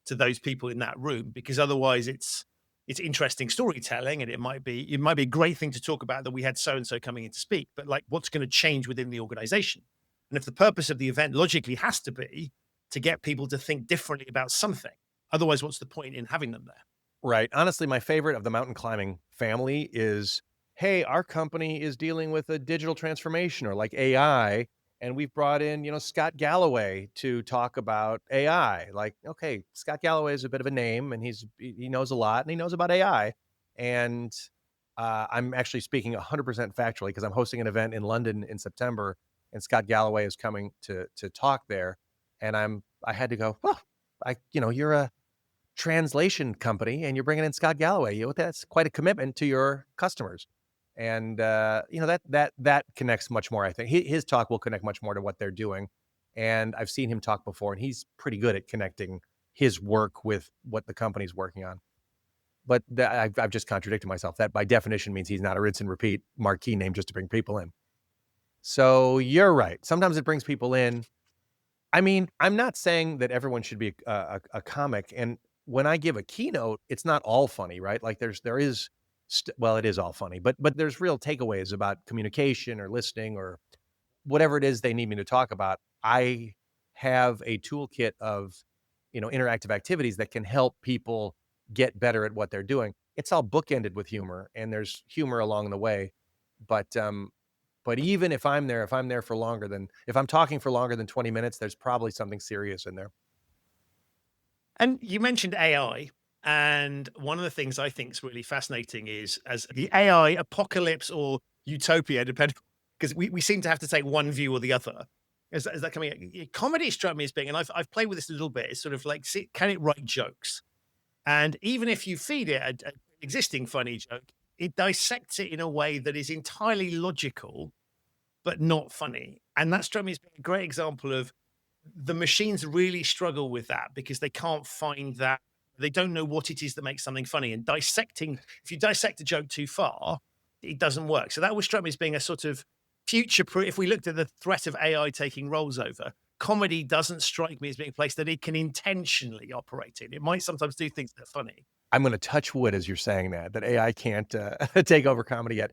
to those people in that room, because otherwise it's interesting storytelling, and it might be a great thing to talk about that we had so and so coming in to speak, but like, what's going to change within the organization? And if the purpose of the event logically has to be to get people to think differently about something, otherwise, what's the point in having them there? Right. Honestly, my favorite of the mountain climbing family is, hey, our company is dealing with a digital transformation or like AI, and we've brought in, Scott Galloway to talk about AI. Like, okay, Scott Galloway is a bit of a name, and he knows a lot, and he knows about AI. And I'm actually speaking 100% factually because I'm hosting an event in London in September, and Scott Galloway is coming to talk there. And I had to go, well, you're a translation company and you're bringing in Scott Galloway. That's quite a commitment to your customers. And that connects much more. I think his talk will connect much more to what they're doing. And I've seen him talk before, and he's pretty good at connecting his work with what the company's working on. But I've just contradicted myself. That by definition means he's not a rinse and repeat marquee name just to bring people in. So you're right. Sometimes it brings people in. I mean, I'm not saying that everyone should be a comic. And when I give a keynote, it's not all funny, right? Like there is, well, it is all funny, but there's real takeaways about communication or listening or whatever it is they need me to talk about. I have a toolkit of, interactive activities that can help people get better at what they're doing. It's all bookended with humor, and there's humor along the way. But even if I'm there if I'm talking for longer than 20 minutes, there's probably something serious in there. And you mentioned AI. And one of the things I think is really fascinating is as the AI apocalypse or utopia, depending, because we seem to have to take one view or the other. Is that coming? Comedy struck me as being, and I've played with this a little bit. It's sort of like, can it write jokes? And even if you feed it an existing funny joke, it dissects it in a way that is entirely logical, but not funny. And that struck me as being a great example of the machines really struggle with that because they can't find that. They don't know what it is that makes something funny. And if you dissect a joke too far, it doesn't work. So that was struck me as being a sort of future-proof. If we looked at the threat of AI taking roles over, comedy doesn't strike me as being a place that it can intentionally operate in. It might sometimes do things that are funny. I'm going to touch wood as you're saying that AI can't take over comedy yet.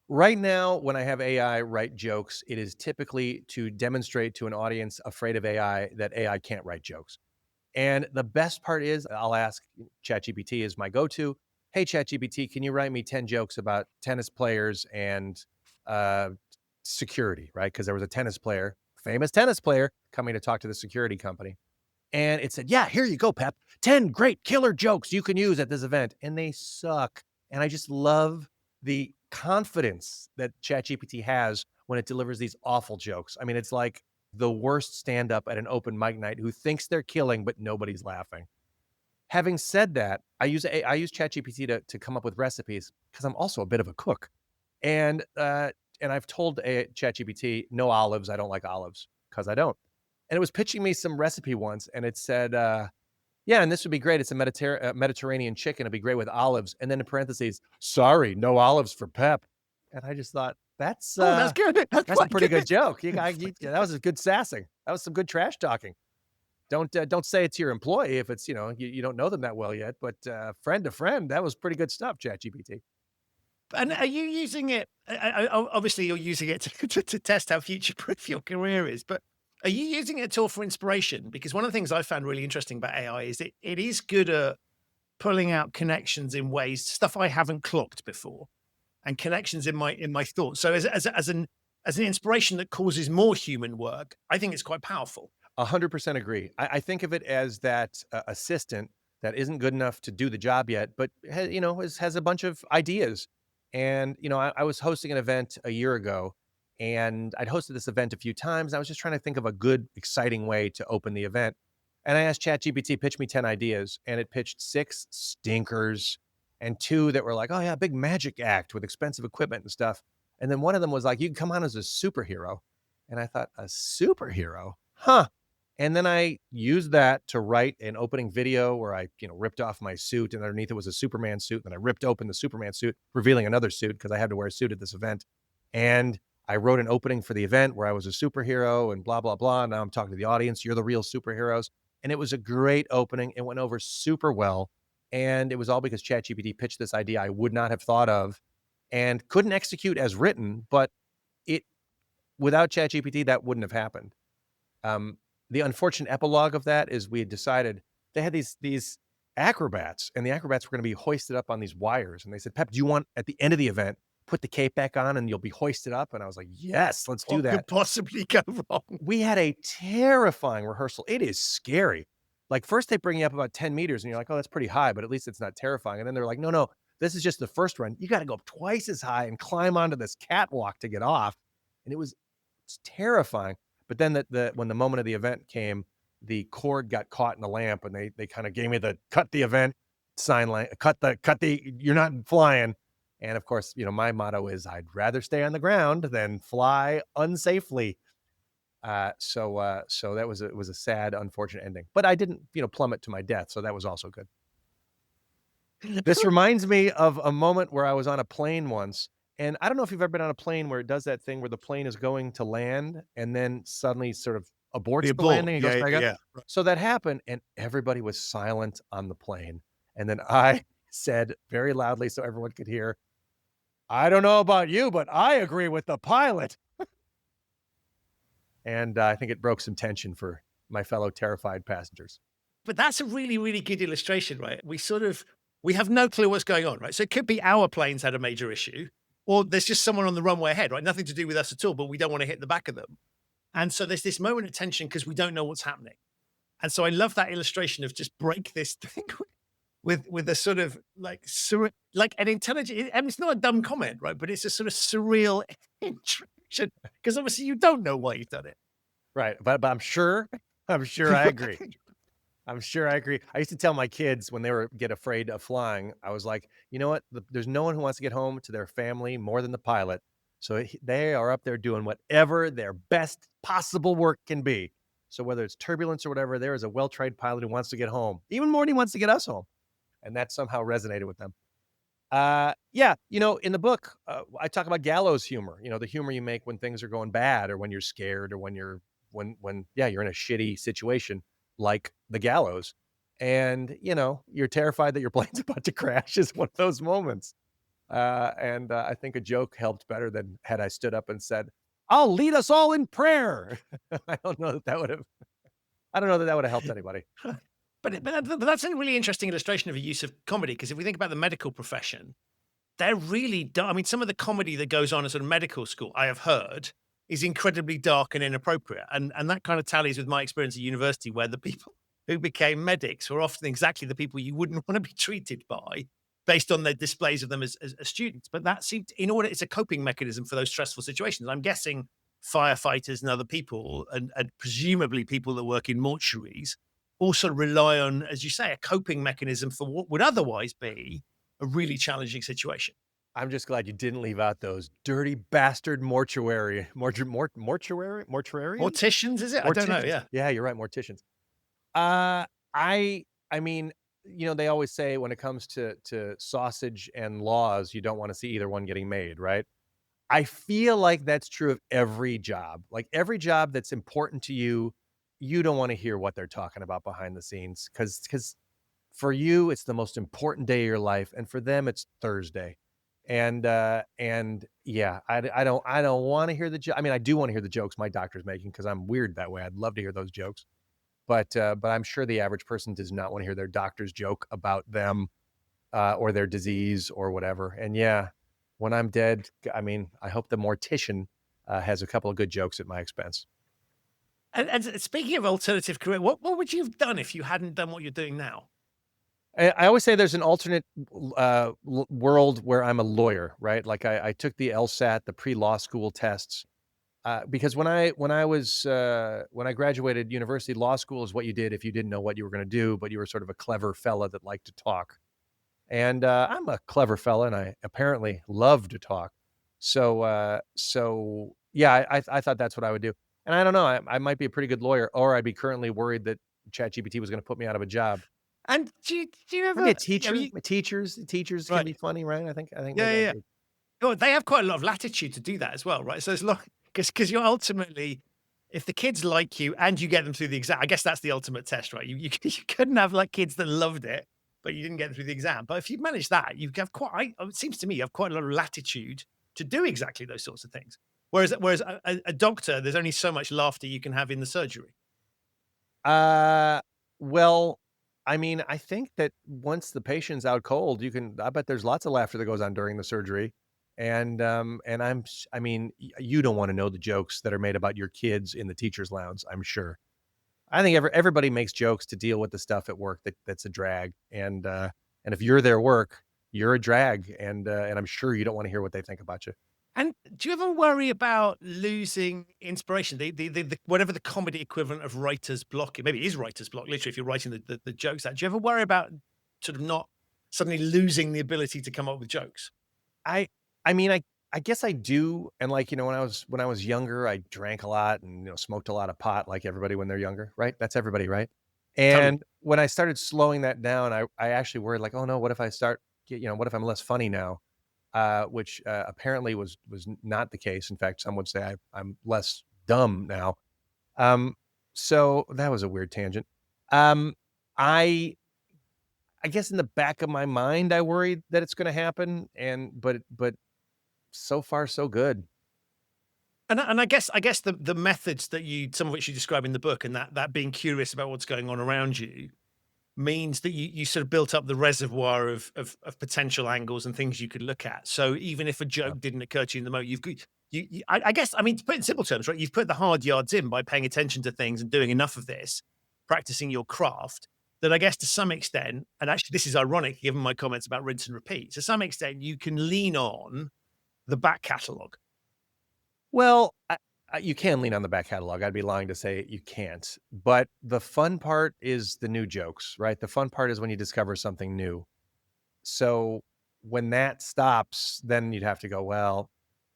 Right now, when I have AI write jokes, it is typically to demonstrate to an audience afraid of AI that AI can't write jokes. And the best part is I'll ask ChatGPT is my go-to. Hey, ChatGPT, can you write me 10 jokes about tennis players and security, right? Because there was a famous tennis player, coming to talk to the security company. And it said, yeah, here you go, Pep. 10 great killer jokes you can use at this event. And they suck. And I just love the confidence that ChatGPT has when it delivers these awful jokes. I mean, it's like the worst stand-up at an open mic night who thinks they're killing, but nobody's laughing. Having said that, I use ChatGPT to come up with recipes because I'm also a bit of a cook. And I've told ChatGPT, no olives. I don't like olives because I don't. And it was pitching me some recipe once, and it said, yeah, and this would be great. It's a Mediterranean chicken. It'd be great with olives. And then in parentheses, sorry, no olives for Pep. And I just thought, that's good. That's a pretty good joke. That was a good sassing. That was some good trash talking. Don't say it to your employee if it's, you don't know them that well yet. But friend to friend, that was pretty good stuff, ChatGPT. And are you using it? Obviously, you're using it to test how future-proof your career is. But are you using it at all for inspiration? Because one of the things I found really interesting about AI is it is good at pulling out connections in ways, stuff I haven't clocked before, and connections in my thoughts. So as an inspiration that causes more human work, I think it's quite powerful. 100% agree. I think of it as that assistant that isn't good enough to do the job yet, but has a bunch of ideas. And I was hosting an event a year ago, and I'd hosted this event a few times. I was just trying to think of a good, exciting way to open the event. And I asked ChatGPT, pitch me 10 ideas. And it pitched 6 stinkers and 2 that were like, oh yeah, big magic act with expensive equipment and stuff. And then one of them was like, you can come on as a superhero. And I thought, a superhero? Huh. And then I used that to write an opening video where I, ripped off my suit, and underneath it was a Superman suit. And then I ripped open the Superman suit, revealing another suit because I had to wear a suit at this event. And I wrote an opening for the event where I was a superhero and blah, blah, blah. Now I'm talking to the audience. You're the real superheroes. And it was a great opening. It went over super well. And it was all because ChatGPT pitched this idea I would not have thought of and couldn't execute as written, but without ChatGPT, that wouldn't have happened. The unfortunate epilogue of that is we had decided they had these acrobats, and the acrobats were going to be hoisted up on these wires. And they said, Pep, do you want at the end of the event, put the cape back on and you'll be hoisted up? And I was like, yes, let's do that. What could possibly go wrong? We had a terrifying rehearsal. It is scary. Like first they bring you up about 10 meters and you're like, oh, that's pretty high, but at least it's not terrifying. And then they're like, no, this is just the first run. You got to go up twice as high and climb onto this catwalk to get off. And it's terrifying. But then when the moment of the event came, the cord got caught in the lamp, and they kind of gave me the cut the event sign line, cut the you're not flying. And of course, my motto is I'd rather stay on the ground than fly unsafely. So that was a sad, unfortunate ending. But I didn't, plummet to my death, so that was also good. This reminds me of a moment where I was on a plane once, and I don't know if you've ever been on a plane where it does that thing where the plane is going to land and then suddenly sort of aborts the landing and goes back up. Yeah. Right. So that happened, and everybody was silent on the plane. And then I said very loudly so everyone could hear, "I don't know about you, but I agree with the pilot." And I think it broke some tension for my fellow terrified passengers. But that's a really, really good illustration, right? We have no clue what's going on, right? So it could be our planes had a major issue, or there's just someone on the runway ahead, right? Nothing to do with us at all, but we don't want to hit the back of them. And so there's this moment of tension because we don't know what's happening. And so I love that illustration of just break this thing with a sort of like an intelligent, and it's not a dumb comment, right? But it's a sort of surreal interaction because obviously you don't know why you've done it. Right. But I'm sure I agree. I'm sure I agree. I used to tell my kids when they get afraid of flying, I was like, you know what? There's no one who wants to get home to their family more than the pilot. So they are up there doing whatever their best possible work can be. So whether it's turbulence or whatever, there is a well-trained pilot who wants to get home, even more than he wants to get us home. And that somehow resonated with them. Yeah, in the book, I talk about gallows humor, the humor you make when things are going bad or when you're scared or when you're in a shitty situation like the gallows. And, you're terrified that your plane's about to crash is one of those moments. And I think a joke helped better than had I stood up and said, "I'll lead us all in prayer." I don't know that would have helped anybody. But that's a really interesting illustration of a use of comedy, because if we think about the medical profession, they're really dark. I mean, some of the comedy that goes on at sort of medical school, I have heard, is incredibly dark and inappropriate. And that kind of tallies with my experience at university, where the people who became medics were often exactly the people you wouldn't want to be treated by based on their displays of them as students. But that seemed, it's a coping mechanism for those stressful situations. I'm guessing firefighters and other people, and presumably people that work in mortuaries, also rely on, as you say, a coping mechanism for what would otherwise be a really challenging situation. I'm just glad you didn't leave out those dirty bastard mortuarians? Morticians, is it? I don't know. Yeah. Yeah, you're right. Morticians. I mean, they always say when it comes to sausage and laws, you don't want to see either one getting made, right? I feel like that's true of every job. Like every job that's important to you, you don't want to hear what they're talking about behind the scenes, because for you, it's the most important day of your life, and for them, it's Thursday. And yeah, I don't want to hear I mean, I do want to hear the jokes my doctor's making because I'm weird that way. I'd love to hear those jokes, but I'm sure the average person does not want to hear their doctor's joke about them or their disease or whatever. And yeah, when I'm dead, I mean, I hope the mortician has a couple of good jokes at my expense. And speaking of alternative career, what would you have done if you hadn't done what you're doing now? I always say there's an alternate world where I'm a lawyer, right? Like I took the LSAT, the pre-law school tests, because when I graduated university, law school is what you did if you didn't know what you were going to do, but you were sort of a clever fella that liked to talk. And I'm a clever fella, and I apparently love to talk. So yeah, I thought that's what I would do. And I don't know, I might be a pretty good lawyer, or I'd be currently worried that ChatGPT was going to put me out of a job. And do you ever be a teacher? Teachers can Right. be funny, right? I think. Yeah. Oh, they have quite a lot of latitude to do that as well, right? So it's like, because you're ultimately, if the kids like you and you get them through the exam, I guess that's the ultimate test, right? You couldn't have like kids that loved it, but you didn't get them through the exam. But if you manage that, you have it seems to me you have quite a lot of latitude to do exactly those sorts of things. Whereas a doctor, there's only so much laughter you can have in the surgery. Well, I mean, I think that once the patient's out cold, I bet there's lots of laughter that goes on during the surgery. And I mean, you don't want to know the jokes that are made about your kids in the teacher's lounge, I'm sure. I think everybody makes jokes to deal with the stuff at work that's a drag. And if you're their work, you're a drag. And I'm sure you don't want to hear what they think about you. And do you ever worry about losing inspiration? The whatever the comedy equivalent of writer's block, maybe it is writer's block, literally, if you're writing the jokes out. Do you ever worry about sort of not suddenly losing the ability to come up with jokes? I I mean, I guess I do, and, like, when I was younger, I drank a lot and, smoked a lot of pot like everybody when they're younger, right? That's everybody, right? Totally. And when I started slowing that down, I actually worried like, "Oh, no, what if I start what if I'm less funny now?" Which, apparently was not the case. In fact, some would say I'm less dumb now. Um, so that was a weird tangent. Um, I I guess in the back of my mind, I worried that it's gonna happen, but so far so good. And I guess the methods that some of which you describe in the book, and that being curious about what's going on around you, means that you sort of built up the reservoir of potential angles and things you could look at. So even if a Yeah. joke didn't occur to you in the moment, I guess, I mean, to put it in simple terms, right? You've put the hard yards in by paying attention to things and doing enough of this, practicing your craft. That I guess to some extent, and actually this is ironic given my comments about rinse and repeat. To some extent, you can lean on the back catalogue. Well, you can lean on the back catalog. I'd be lying to say you can't. But the fun part is the new jokes, right? The fun part is when you discover something new. So when that stops, then you'd have to go, well,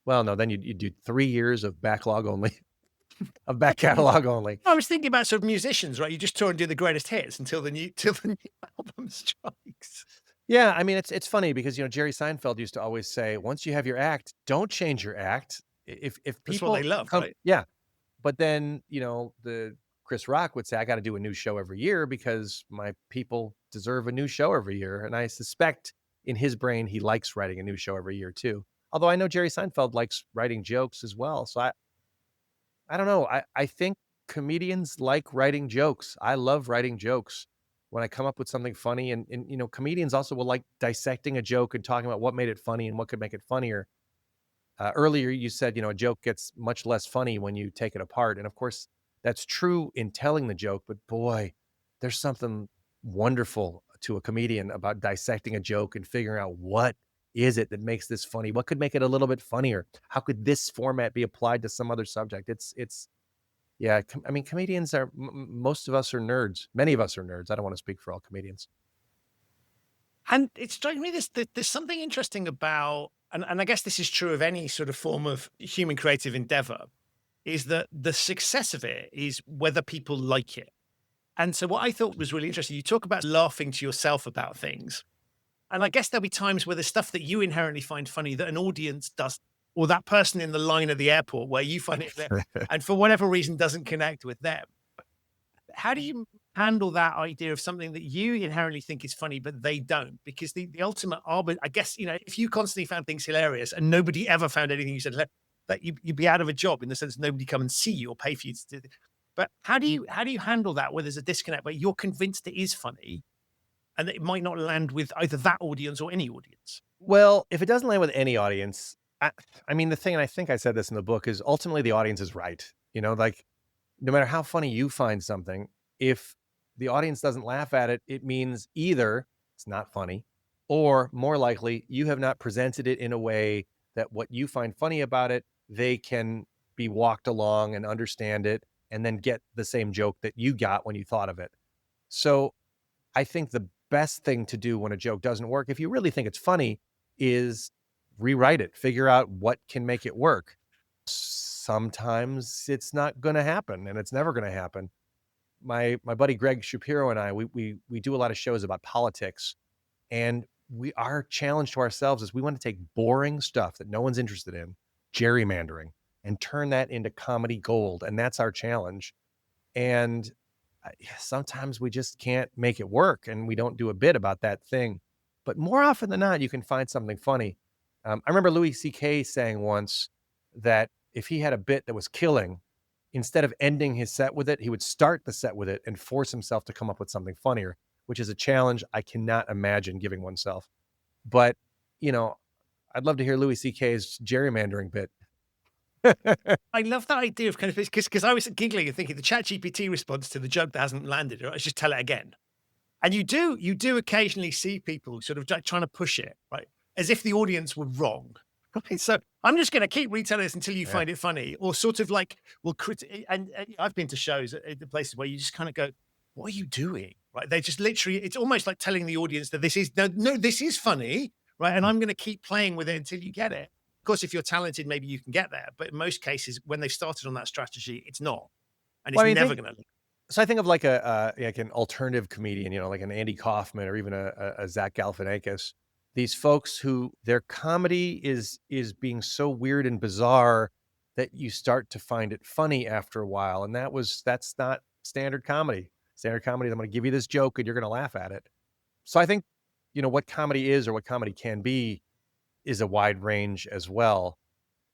no, then you'd do 3 years of backlog only, of back catalog only. I was thinking about sort of musicians, right? You just tour and do the greatest hits until the new album strikes. Yeah, I mean, it's funny because, Jerry Seinfeld used to always say, "Once you have your act, don't change your act." If That's what they people love, come right? yeah, but then, the Chris Rock would say, "I gotta do a new show every year because my people deserve a new show every year," and I suspect in his brain, he likes writing a new show every year too. Although I know Jerry Seinfeld likes writing jokes as well, so I don't know. I think comedians like writing jokes. I love writing jokes. When I come up with something funny and comedians also will like dissecting a joke and talking about what made it funny and what could make it funnier. Earlier you said, a joke gets much less funny when you take it apart. And of course, that's true in telling the joke, but boy, there's something wonderful to a comedian about dissecting a joke and figuring out what is it that makes this funny? What could make it a little bit funnier? How could this format be applied to some other subject? It's yeah, I mean, comedians are most of us are nerds. Many of us are nerds. I don't want to speak for all comedians. And it strikes me there's something interesting about, and I guess this is true of any sort of form of human creative endeavor, is that the success of it is whether people like it. And so what I thought was really interesting, you talk about laughing to yourself about things. And I guess there'll be times where there's stuff that you inherently find funny that an audience does, or that person in the line at the airport where you find it, and for whatever reason doesn't connect with them. How do you handle that idea of something that you inherently think is funny, but they don't? Because the ultimate arbiter, I guess, if you constantly found things hilarious and nobody ever found anything you said, that you'd be out of a job in the sense nobody come and see you or pay for you to do it. But how do you handle that where there's a disconnect where you're convinced it is funny and that it might not land with either that audience or any audience? Well, if it doesn't land with any audience, I mean, the thing, and I think I said this in the book, is ultimately the audience is right. Like no matter how funny you find something, if the audience doesn't laugh at it, it means either it's not funny, or more likely, you have not presented it in a way that what you find funny about it, they can be walked along and understand it and then get the same joke that you got when you thought of it. So I think the best thing to do when a joke doesn't work, if you really think it's funny, is rewrite it, figure out what can make it work. Sometimes it's not going to happen and it's never going to happen. My buddy Greg Shapiro and I, we do a lot of shows about politics, and our challenge to ourselves is we want to take boring stuff that no one's interested in, gerrymandering, and turn that into comedy gold. And that's our challenge. And sometimes we just can't make it work and we don't do a bit about that thing. But more often than not, you can find something funny. I remember Louis C.K. saying once that if he had a bit that was killing, instead of ending his set with it, he would start the set with it and force himself to come up with something funnier, which is a challenge I cannot imagine giving oneself. But, I'd love to hear Louis C.K.'s gerrymandering bit. I love that idea of kind of, because I was giggling and thinking the ChatGPT response to the joke that hasn't landed, right? It's just tell it again. And you do occasionally see people sort of trying to push it, right? As if the audience were wrong. Right? So I'm just going to keep retelling this until you find it funny, or sort of like, and I've been to shows at the places where you just kind of go, what are you doing? Right? They just literally, it's almost like telling the audience that this is, no, this is funny, right? And I'm going to keep playing with it until you get it. Of course, if you're talented, maybe you can get there. But in most cases, when they've started on that strategy, it's not. And it's Well, I mean, never going to. so I think of like like an alternative comedian, like an Andy Kaufman or even a Zach Galifianakis. These folks who their comedy is being so weird and bizarre that you start to find it funny after a while. And that's not standard comedy. Standard comedy is I'm going to give you this joke and you're going to laugh at it. So I think, what comedy is or what comedy can be is a wide range as well.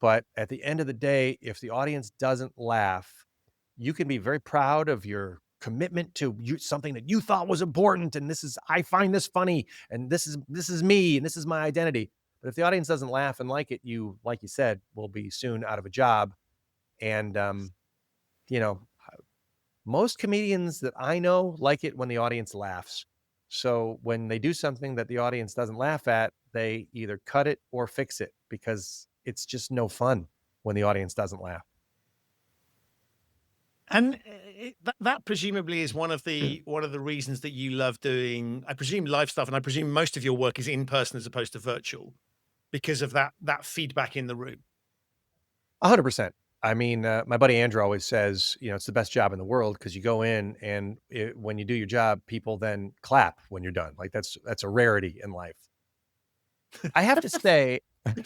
But at the end of the day, if the audience doesn't laugh, you can be very proud of your commitment to something that you thought was important. And I find this funny and this is me and this is my identity. But if the audience doesn't laugh and like it, like you said, will be soon out of a job. And, most comedians that I know like it when the audience laughs. So when they do something that the audience doesn't laugh at, they either cut it or fix it because it's just no fun when the audience doesn't laugh. And that presumably is one of the reasons that you love doing, I presume, live stuff, and I presume most of your work is in person as opposed to virtual because of that feedback in the room. 100%. I mean, my buddy Andrew always says, it's the best job in the world because you go in and when you do your job, people then clap when you're done. Like that's a rarity in life. I have to say, okay.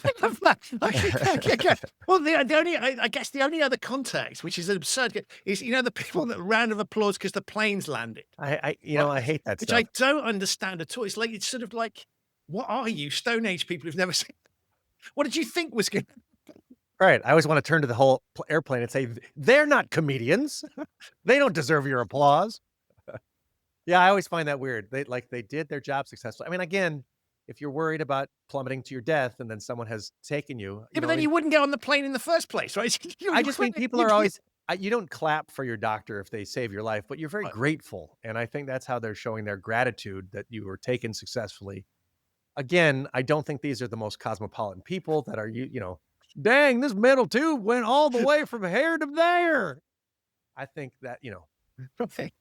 Well, I guess the only other context, which is absurd, is the people that round of applause because the plane's landed. I hate that which stuff. I don't understand at all. It's sort of like, what are you, Stone Age people who've never seen? What did you think was going to? Right. I always want to turn to the whole airplane and say, they're not comedians. They don't deserve your applause. Yeah, I always find that weird. They did their job successfully. I mean, again, if you're worried about plummeting to your death and then someone has taken you. Yeah, but then you wouldn't get on the plane in the first place, right? I just mean people are always, you don't clap for your doctor if they save your life, but you're very grateful. And I think that's how they're showing their gratitude that you were taken successfully. Again, I don't think these are the most cosmopolitan people that are, dang, this metal tube went all the way from here to there. I think that, okay.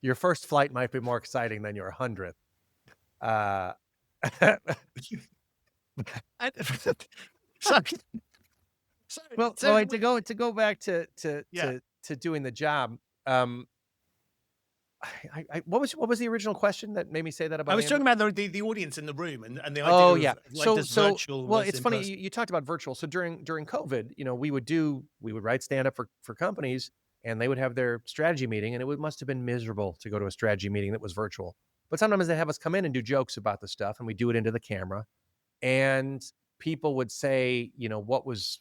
Your first flight might be more exciting than your 100th. To go back to doing the job. What was the original question that made me say that about? I was talking about the audience in the room and the idea. Oh yeah. Of, virtual. Well, it's funny you talked about virtual. So during COVID, we would write stand up for companies, and they would have their strategy meeting, and it must have been miserable to go to a strategy meeting that was virtual. But sometimes they have us come in and do jokes about the stuff, and we do it into the camera, and people would say, what was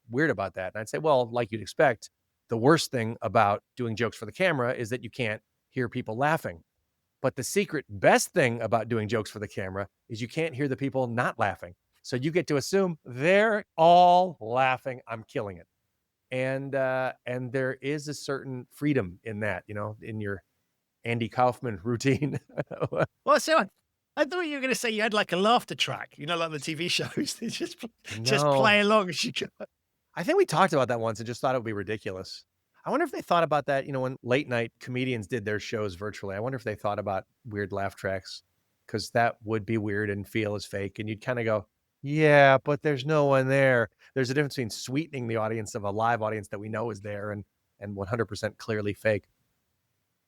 weird about that? And I'd say, well, like you'd expect, the worst thing about doing jokes for the camera is that you can't hear people laughing. But the secret best thing about doing jokes for the camera is you can't hear the people not laughing. So you get to assume they're all laughing. I'm killing it. And there is a certain freedom in that, in your Andy Kaufman routine. Well, so I thought you were going to say you had like a laughter track, like the TV shows. They just play along as you go. I think we talked about that once and just thought it would be ridiculous. I wonder if they thought about that, when late night comedians did their shows virtually. I wonder if they thought about weird laugh tracks, because that would be weird and feel as fake. And you'd kind of go, yeah, but there's no one there. There's a difference between sweetening the audience of a live audience that we know is there and 100% clearly fake.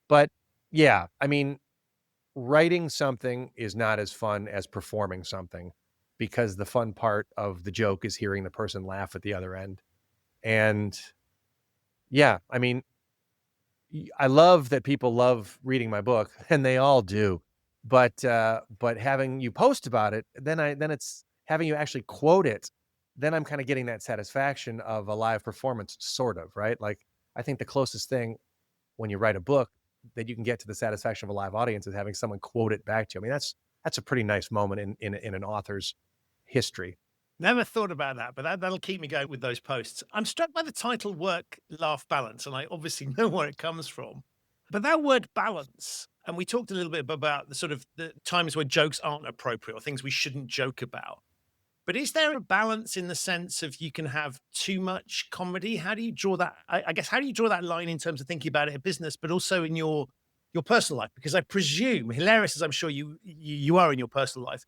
But yeah, I mean, writing something is not as fun as performing something, because the fun part of the joke is hearing the person laugh at the other end. And yeah, I mean, I love that people love reading my book, and they all do. But having you post about it, then it's having you actually quote it. Then I'm kind of getting that satisfaction of a live performance, sort of, right? Like, I think the closest thing when you write a book that you can get to the satisfaction of a live audience is having someone quote it back to you. I mean, that's a pretty nice moment in an author's history. Never thought about that, but that'll keep me going with those posts. I'm struck by the title Work, Laugh, Balance, and I obviously know where it comes from. But that word balance, and we talked a little bit about the sort of the times where jokes aren't appropriate or things we shouldn't joke about. But is there a balance in the sense of you can have too much comedy? How do you draw that? I guess, how do you draw that line in terms of thinking about it in business, but also in your personal life? Because I presume, hilarious as I'm sure you are in your personal life,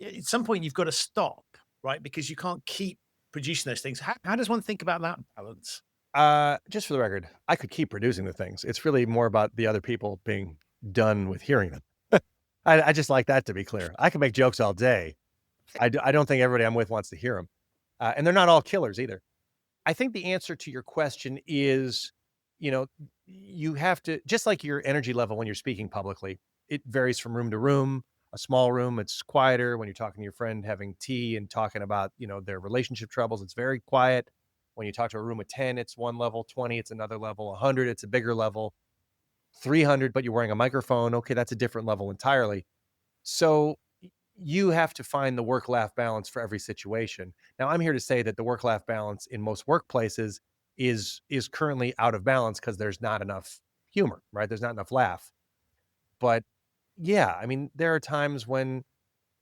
at some point you've got to stop, right? Because you can't keep producing those things. How does one think about that balance? Just for the record, I could keep producing the things. It's really more about the other people being done with hearing them. I just like that to be clear. I can make jokes all day. I don't think everybody I'm with wants to hear them. And they're not all killers either. I think the answer to your question is, you have to, just like your energy level when you're speaking publicly, it varies from room to room. A small room, it's quieter. When you're talking to your friend, having tea and talking about, their relationship troubles, it's very quiet. When you talk to a room of 10, it's one level, 20, it's another level, 100, it's a bigger level, 300, but you're wearing a microphone. Okay, that's a different level entirely. So you have to find the work-life balance for every situation. Now, I'm here to say that the work-life balance in most workplaces is currently out of balance because there's not enough humor, right? There's not enough laugh. But yeah, I mean, there are times when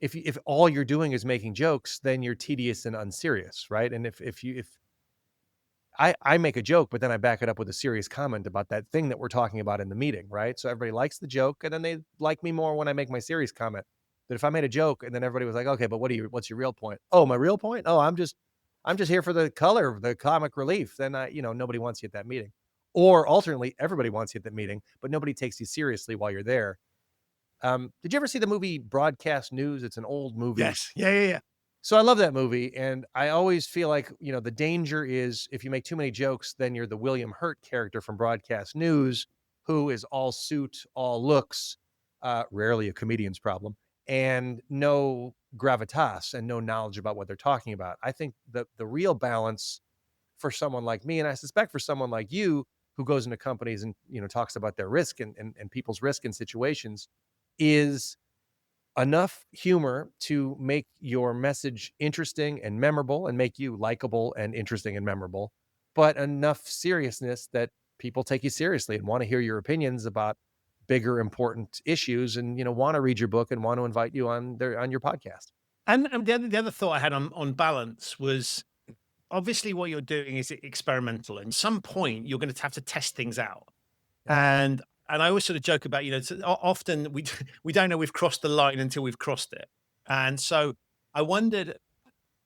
if all you're doing is making jokes, then you're tedious and unserious, right? And if I make a joke, but then I back it up with a serious comment about that thing that we're talking about in the meeting, right? So everybody likes the joke, and then they like me more when I make my serious comment. But if I made a joke and then everybody was like, okay, but what's your real point? Oh, my real point? Oh, I'm just here for the color, the comic relief. Then nobody wants you at that meeting. Or alternately, everybody wants you at that meeting, but nobody takes you seriously while you're there. Did you ever see the movie Broadcast News? It's an old movie. Yes. Yeah. So I love that movie, and I always feel like, the danger is if you make too many jokes, then you're the William Hurt character from Broadcast News, who is all suit, all looks, rarely a comedian's problem, and no gravitas and no knowledge about what they're talking about. I think the real balance for someone like me, and I suspect for someone like you, who goes into companies and, talks about their risk and people's risk in situations, is enough humor to make your message interesting and memorable and make you likable and interesting and memorable, but enough seriousness that people take you seriously and want to hear your opinions about bigger, important issues and, want to read your book and want to invite you on your podcast. And the other thought I had on balance was obviously what you're doing is experimental. And at some point you're going to have to test things out. And I always sort of joke about, often we don't know we've crossed the line until we've crossed it. And so I wondered,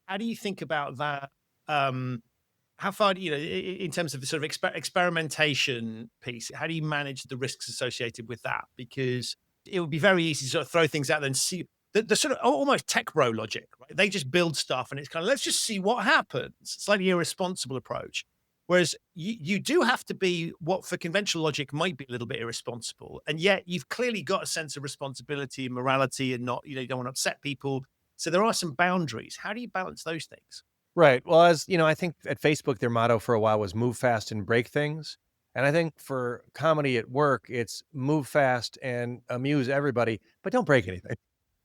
how do you think about that? How far, in terms of the sort of experimentation piece, how do you manage the risks associated with that? Because it would be very easy to sort of throw things out there and see the sort of almost tech bro logic, right? They just build stuff and it's kind of, let's just see what happens. Slightly irresponsible approach. Whereas you do have to be what for conventional logic might be a little bit irresponsible. And yet you've clearly got a sense of responsibility and morality and not, you don't want to upset people. So there are some boundaries. How do you balance those things? Right. Well, as I think at Facebook, their motto for a while was move fast and break things. And I think for comedy at work, it's move fast and amuse everybody, but don't break anything.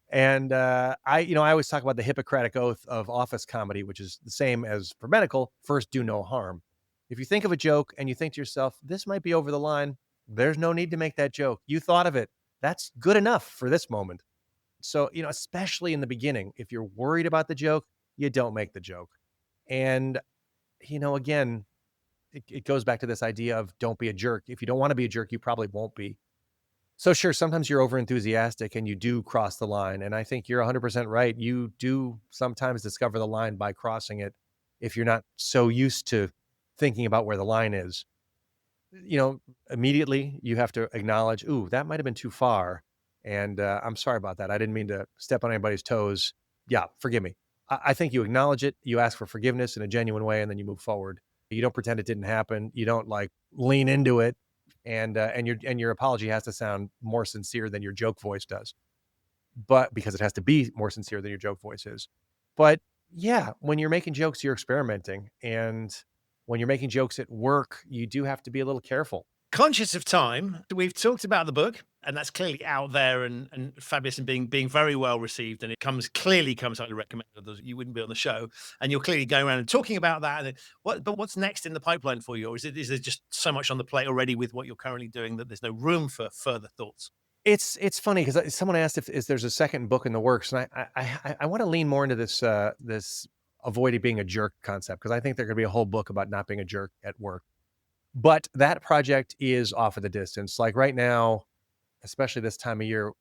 And I always talk about the Hippocratic Oath of office comedy, which is the same as for medical: first, do no harm. If you think of a joke and you think to yourself, this might be over the line, there's no need to make that joke. You thought of it. That's good enough for this moment. So, especially in the beginning, if you're worried about the joke, you don't make the joke. And, again, it goes back to this idea of don't be a jerk. If you don't want to be a jerk, you probably won't be. So sure, sometimes you're over enthusiastic and you do cross the line. And I think you're 100% right. You do sometimes discover the line by crossing it if you're not so used to thinking about where the line is. Immediately you have to acknowledge, ooh, that might have been too far. And I'm sorry about that. I didn't mean to step on anybody's toes. Yeah, forgive me. I think you acknowledge it. You ask for forgiveness in a genuine way, and then you move forward. You don't pretend it didn't happen. You don't lean into it. And your apology has to sound more sincere than your joke voice does. But because it has to be more sincere than your joke voice is. But yeah, when you're making jokes, you're experimenting. And when you're making jokes at work, you do have to be a little careful. Conscious of time, we've talked about the book, and that's clearly out there and fabulous and being very well received. And it comes highly recommended. You wouldn't be on the show, and you're clearly going around and talking about that. And but what's next in the pipeline for you, or is there just so much on the plate already with what you're currently doing that there's no room for further thoughts? It's funny because someone asked if there's a second book in the works, and I want to lean more into this this avoiding being a jerk concept, because I think there's going to be a whole book about not being a jerk at work. But that project is off of the distance. Like right now, especially this time of year,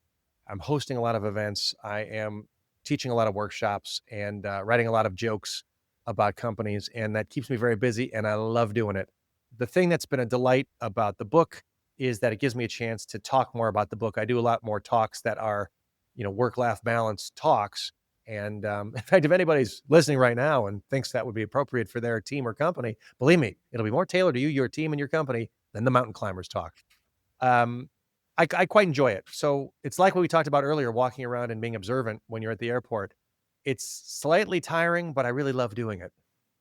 I'm hosting a lot of events. I am teaching a lot of workshops and writing a lot of jokes about companies, and that keeps me very busy, and I love doing it. The thing that's been a delight about the book is that it gives me a chance to talk more about the book. I do a lot more talks that are, work-life balance talks. And in fact, if anybody's listening right now and thinks that would be appropriate for their team or company, believe me, it'll be more tailored to you, your team, and your company than the mountain climbers talk. I quite enjoy it. So it's like what we talked about earlier, walking around and being observant when you're at the airport. It's slightly tiring, but I really love doing it.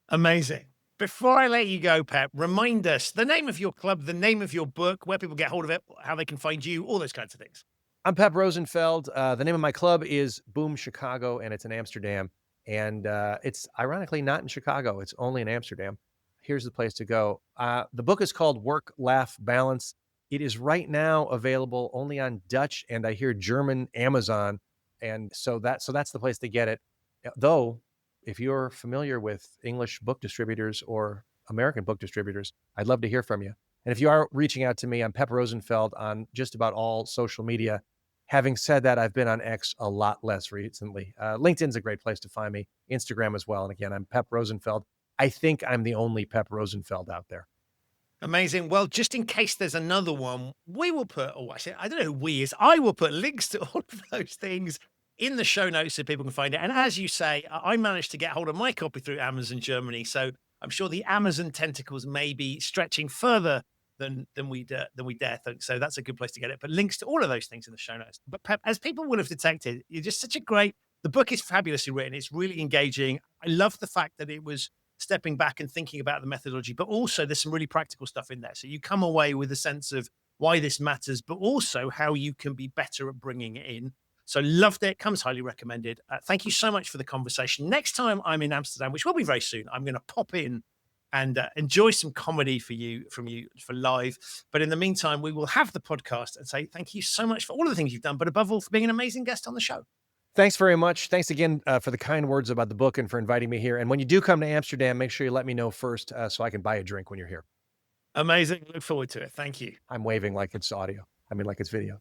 Amazing. Before I let you go, Pep, remind us the name of your club, the name of your book, where people get hold of it, how they can find you, all those kinds of things. I'm Pep Rosenfeld. The name of my club is Boom Chicago, and it's in Amsterdam. And it's ironically not in Chicago. It's only in Amsterdam. Here's the place to go. The book is called Work, Laugh, Balance. It is right now available only on Dutch and I hear German Amazon. And so that's the place to get it. Though, if you're familiar with English book distributors or American book distributors, I'd love to hear from you. And if you are reaching out to me, I'm Pep Rosenfeld on just about all social media. Having said that, I've been on X a lot less recently. LinkedIn's a great place to find me, Instagram as well. And again, I'm Pep Rosenfeld. I think I'm the only Pep Rosenfeld out there. Amazing. Well, just in case there's another one, we will put, I don't know who we is. I will put links to all of those things in the show notes so people can find it. And as you say, I managed to get hold of my copy through Amazon Germany. So I'm sure the Amazon tentacles may be stretching further than we dare think. So that's a good place to get it. But links to all of those things in the show notes. But Pep, as people would have detected, you're just such a great, the book is fabulously written. It's really engaging. I love the fact that it was stepping back and thinking about the methodology, but also there's some really practical stuff in there. So you come away with a sense of why this matters, but also how you can be better at bringing it in. So loved it. Comes highly recommended. Thank you so much for the conversation. Next time I'm in Amsterdam, which will be very soon, I'm going to pop in and enjoy some comedy from you for live. But in the meantime, we will have the podcast and say thank you so much for all of the things you've done, but above all, for being an amazing guest on the show. Thanks very much. Thanks again for the kind words about the book and for inviting me here. And when you do come to Amsterdam, make sure you let me know first so I can buy a drink when you're here. Amazing. Look forward to it. Thank you. I'm waving like it's audio. I mean, like it's video.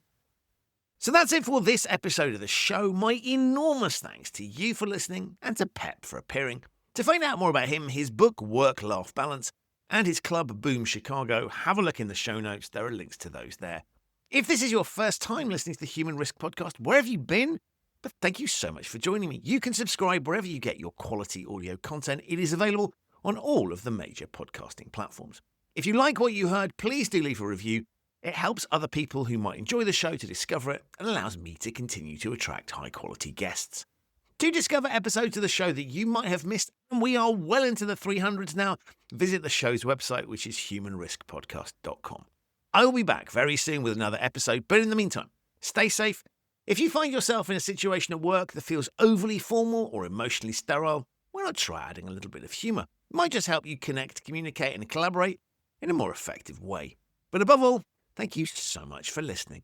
So that's it for this episode of the show. My enormous thanks to you for listening and to Pep for appearing. To find out more about him, his book, Work, Laugh, Balance, and his club, Boom Chicago, have a look in the show notes. There are links to those there. If this is your first time listening to the Human Risk Podcast, where have you been? But thank you so much for joining me. You can subscribe wherever you get your quality audio content. It is available on all of the major podcasting platforms. If you like what you heard, please do leave a review. It helps other people who might enjoy the show to discover it and allows me to continue to attract high-quality guests. To discover episodes of the show that you might have missed, and we are well into the 300s now, visit the show's website, which is humanriskpodcast.com. I will be back very soon with another episode, but in the meantime, stay safe. If you find yourself in a situation at work that feels overly formal or emotionally sterile, why not try adding a little bit of humour? It might just help you connect, communicate and collaborate in a more effective way. But above all, thank you so much for listening.